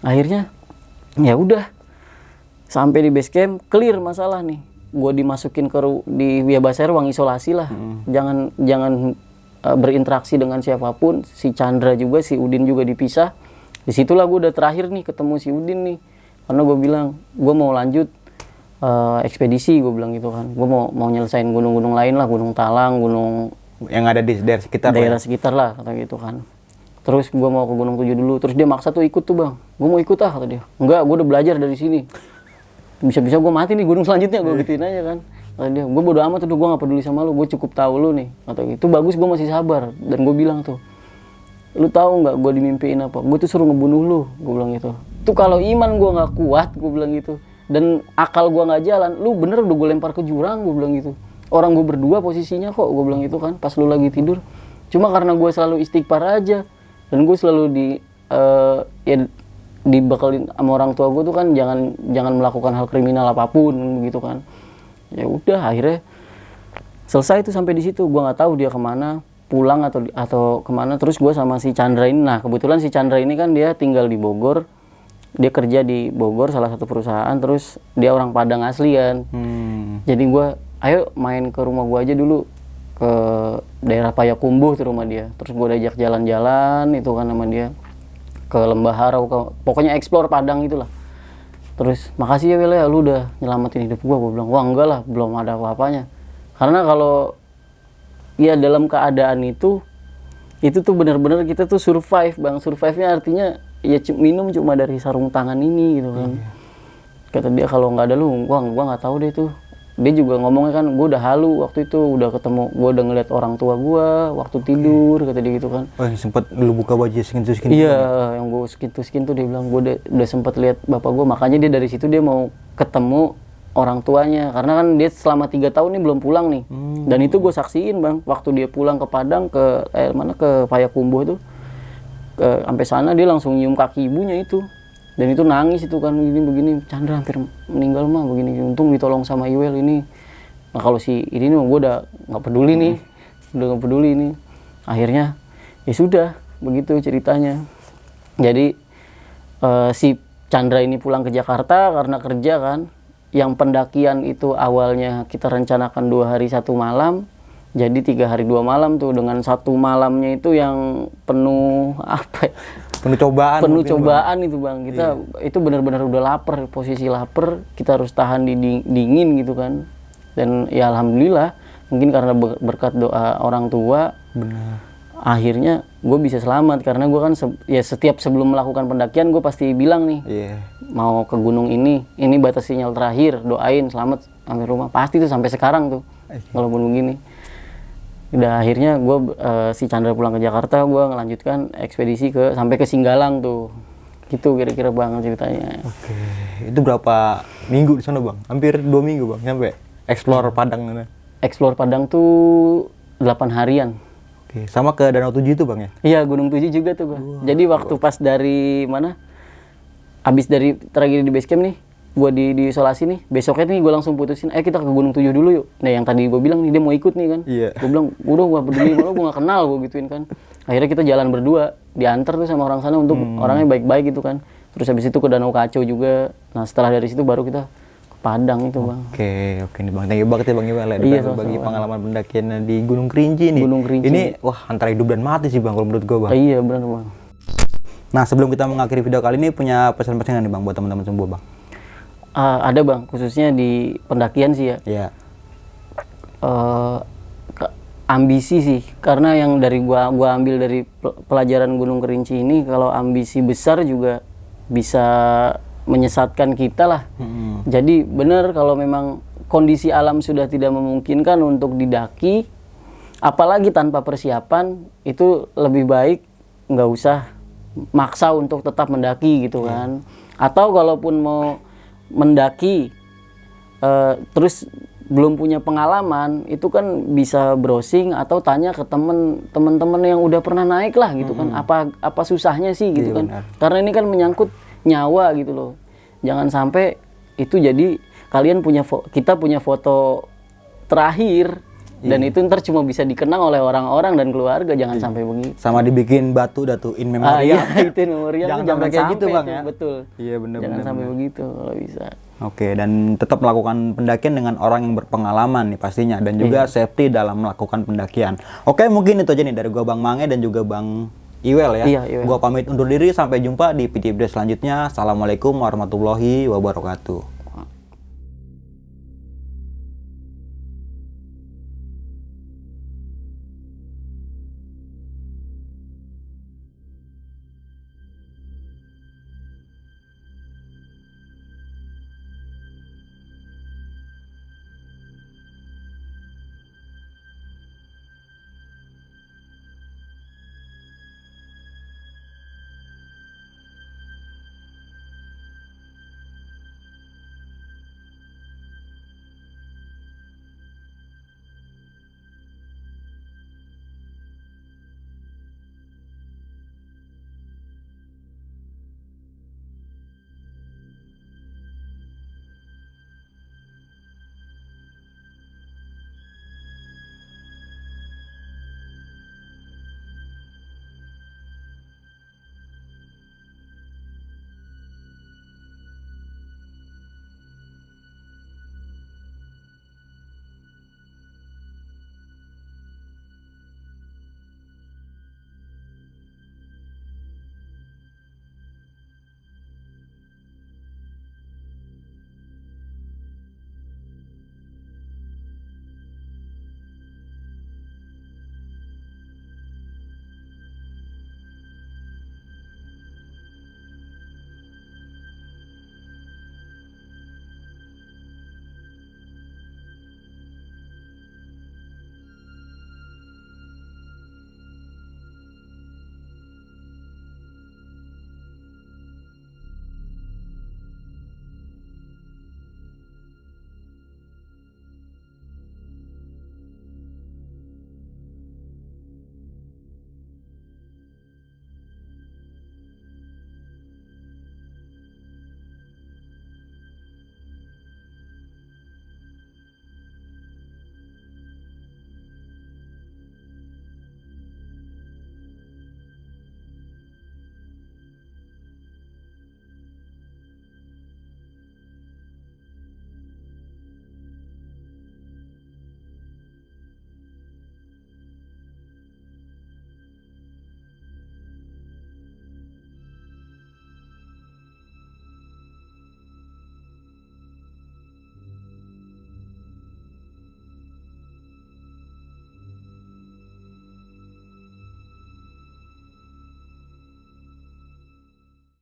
Speaker 3: Akhirnya ya udah. Sampai di base camp clear masalah nih. Gue dimasukin di biasanya ruang isolasi lah. Jangan berinteraksi dengan siapapun. Si Chandra juga, si Udin juga dipisah. Disitulah gue udah terakhir nih ketemu si Udin nih. Karena gue bilang gue mau lanjut ekspedisi, gue bilang gitu kan. Gue mau nyelesain gunung-gunung lain lah, Gunung Talang, gunung
Speaker 2: yang ada di daerah sekitar.
Speaker 3: Daerah sekitar lah kata gitu kan. Terus gue mau ke Gunung 7 dulu. Terus dia maksa tuh ikut tuh Bang. Gue mau ikut kata dia. Enggak, gue udah belajar dari sini. Bisa-bisa gue mati nih gunung selanjutnya, gue gituin aja kan. Kata dia, gue bodo amat tuh, gue gak peduli sama lu, gue cukup tahu lu nih. Kata gitu, bagus gue masih sabar. Dan gue bilang tuh, lu tahu nggak gue dimimpiin apa? Gue tuh suruh ngebunuh lu, gue bilang gitu. Tuh kalau iman gue nggak kuat, gue bilang gitu. Dan akal gue nggak jalan, lu bener udah gue lempar ke jurang, gue bilang gitu. Orang gue berdua posisinya kok, gue bilang gitu kan, pas lu lagi tidur. Cuma karena gue selalu istighfar aja, dan gue selalu dibekalin sama orang tua gue tuh kan jangan melakukan hal kriminal apapun gitu kan. Ya udah akhirnya selesai tuh sampai di situ. Gue nggak tahu dia kemana, pulang atau kemana. Terus gue sama si Chandra ini, nah kebetulan si Chandra ini kan dia tinggal di Bogor, dia kerja di Bogor salah satu perusahaan, terus dia orang Padang asli kan. Jadi gue ayo main ke rumah gue aja dulu, ke daerah Payakumbuh tuh rumah dia. Terus gue diajak jalan-jalan itu kan sama dia ke Lembah Harau, pokoknya explore Padang itulah. Terus makasih ya Will ya, lu udah nyelamatin hidup gue bilang. Wah enggak lah, belum ada apa-apanya. Karena kalau ya dalam keadaan itu tuh benar-benar kita tuh survive Bang. Survive-nya artinya ya minum cuma dari sarung tangan ini gitu kan. Kata dia kalau nggak ada lu, gua nggak tahu deh tuh. Dia juga ngomongnya kan, gue udah halu waktu itu, udah ketemu, gue udah ngeliat orang tua gue waktu tidur, kata dia gitu kan.
Speaker 2: Oh sempet lu buka baju skin to skin?
Speaker 3: Iya, yang gue skin to skin tuh dia bilang, gue udah sempet lihat bapak gue, makanya dia dari situ dia mau ketemu orang tuanya, karena kan dia selama 3 tahun nih belum pulang nih. Dan itu gue saksiin Bang, waktu dia pulang ke Padang, ke Payakumbuh itu, sampai sana dia langsung nyium kaki ibunya itu. Dan itu nangis itu kan begini, Chandra hampir meninggal mah begini. Untung ditolong sama Iwel ini. Nah kalau si ini nih gue udah nggak peduli nih, udah nggak peduli nih. Akhirnya ya sudah begitu ceritanya. Jadi si Chandra ini pulang ke Jakarta karena kerja kan. Yang pendakian itu awalnya kita rencanakan 2 hari 1 malam, jadi 3 hari 2 malam tuh, dengan 1 malamnya itu yang penuh apa?
Speaker 2: Penuh cobaan.
Speaker 3: Penuh
Speaker 2: mungkin,
Speaker 3: cobaan itu bang. Kita itu benar-benar udah lapar, posisi lapar, kita harus tahan di dingin gitu kan. Dan ya alhamdulillah, mungkin karena berkat doa orang tua.
Speaker 2: Benar.
Speaker 3: Akhirnya gue bisa selamat karena gue kan ya setiap sebelum melakukan pendakian gue pasti bilang nih mau ke gunung ini batas sinyal terakhir, doain selamat sampai rumah, pasti tuh sampai sekarang tuh walaupun begini. Udah akhirnya gue si Chandra pulang ke Jakarta, gue ngelanjutkan ekspedisi sampai ke Singgalang tuh, gitu kira-kira bang ceritanya.
Speaker 2: Oke, itu berapa minggu di sana bang? Hampir 2 minggu bang sampai explore Padang.
Speaker 3: Explore Padang tuh 8 harian.
Speaker 2: Oke, sama ke Danau Tujuh itu bang ya?
Speaker 3: Iya, Gunung Tujuh juga tuh bang. Jadi waktu pas dari mana, abis dari tragedi di base camp nih, gue di isolasi nih, besoknya nih gue langsung putusin, kita ke Gunung Tujuh dulu yuk. Nah yang tadi gue bilang nih, dia mau ikut nih kan.
Speaker 2: Iya.
Speaker 3: Gue bilang, udah gue peduli, malah gue gak kenal, gue gituin kan. Akhirnya kita jalan berdua, diantar tuh sama orang sana untuk orangnya baik-baik gitu kan. Terus habis itu ke Danau Kacau juga. Nah setelah dari situ baru kita Padang itu bang.
Speaker 2: Oke nih bang, thank you banget ya bang Iwel
Speaker 3: Iya,
Speaker 2: bagi pengalaman pendakian di Gunung Kerinci nih.
Speaker 3: Gunung Kerinci.
Speaker 2: Ini wah antara hidup dan mati sih bang kalau menurut gue bang.
Speaker 3: Iya benar bang.
Speaker 2: Nah sebelum kita mengakhiri video kali ini punya pesan-pesan nih bang buat teman-teman semua bang.
Speaker 3: Ada bang, khususnya di pendakian sih ya.
Speaker 2: Iya.
Speaker 3: Ambisi sih, karena yang dari gua ambil dari pelajaran Gunung Kerinci ini, kalau ambisi besar juga bisa menyesatkan kita lah. Jadi benar kalau memang kondisi alam sudah tidak memungkinkan untuk didaki, apalagi tanpa persiapan, itu lebih baik nggak usah maksa untuk tetap mendaki gitu kan. Atau kalaupun mau mendaki terus belum punya pengalaman, itu kan bisa browsing atau tanya ke teman-teman yang udah pernah naik lah gitu kan. Apa susahnya sih gitu kan.
Speaker 2: Benar.
Speaker 3: Karena ini kan menyangkut nyawa gitu loh. Jangan sampai itu jadi kita punya foto terakhir dan itu ntar cuma bisa dikenang oleh orang-orang dan keluarga. Jangan sampai begitu.
Speaker 2: Sama dibikin batu in memoriam.
Speaker 3: Iya, itu in memoriam.
Speaker 2: Jangan
Speaker 3: Jangan
Speaker 2: sampai kayak gitu bang
Speaker 3: tuh,
Speaker 2: ya.
Speaker 3: betul.
Speaker 2: Iya benar.
Speaker 3: Jangan sampai begitu kalau bisa.
Speaker 2: Oke, dan tetap melakukan pendakian dengan orang yang berpengalaman nih pastinya, dan juga safety dalam melakukan pendakian. Oke, mungkin itu aja nih dari gua Bang Mange dan juga Bang Iwel ya.
Speaker 3: Iya, Iwel.
Speaker 2: Gua pamit undur diri, sampai jumpa di video selanjutnya. Assalamualaikum warahmatullahi wabarakatuh.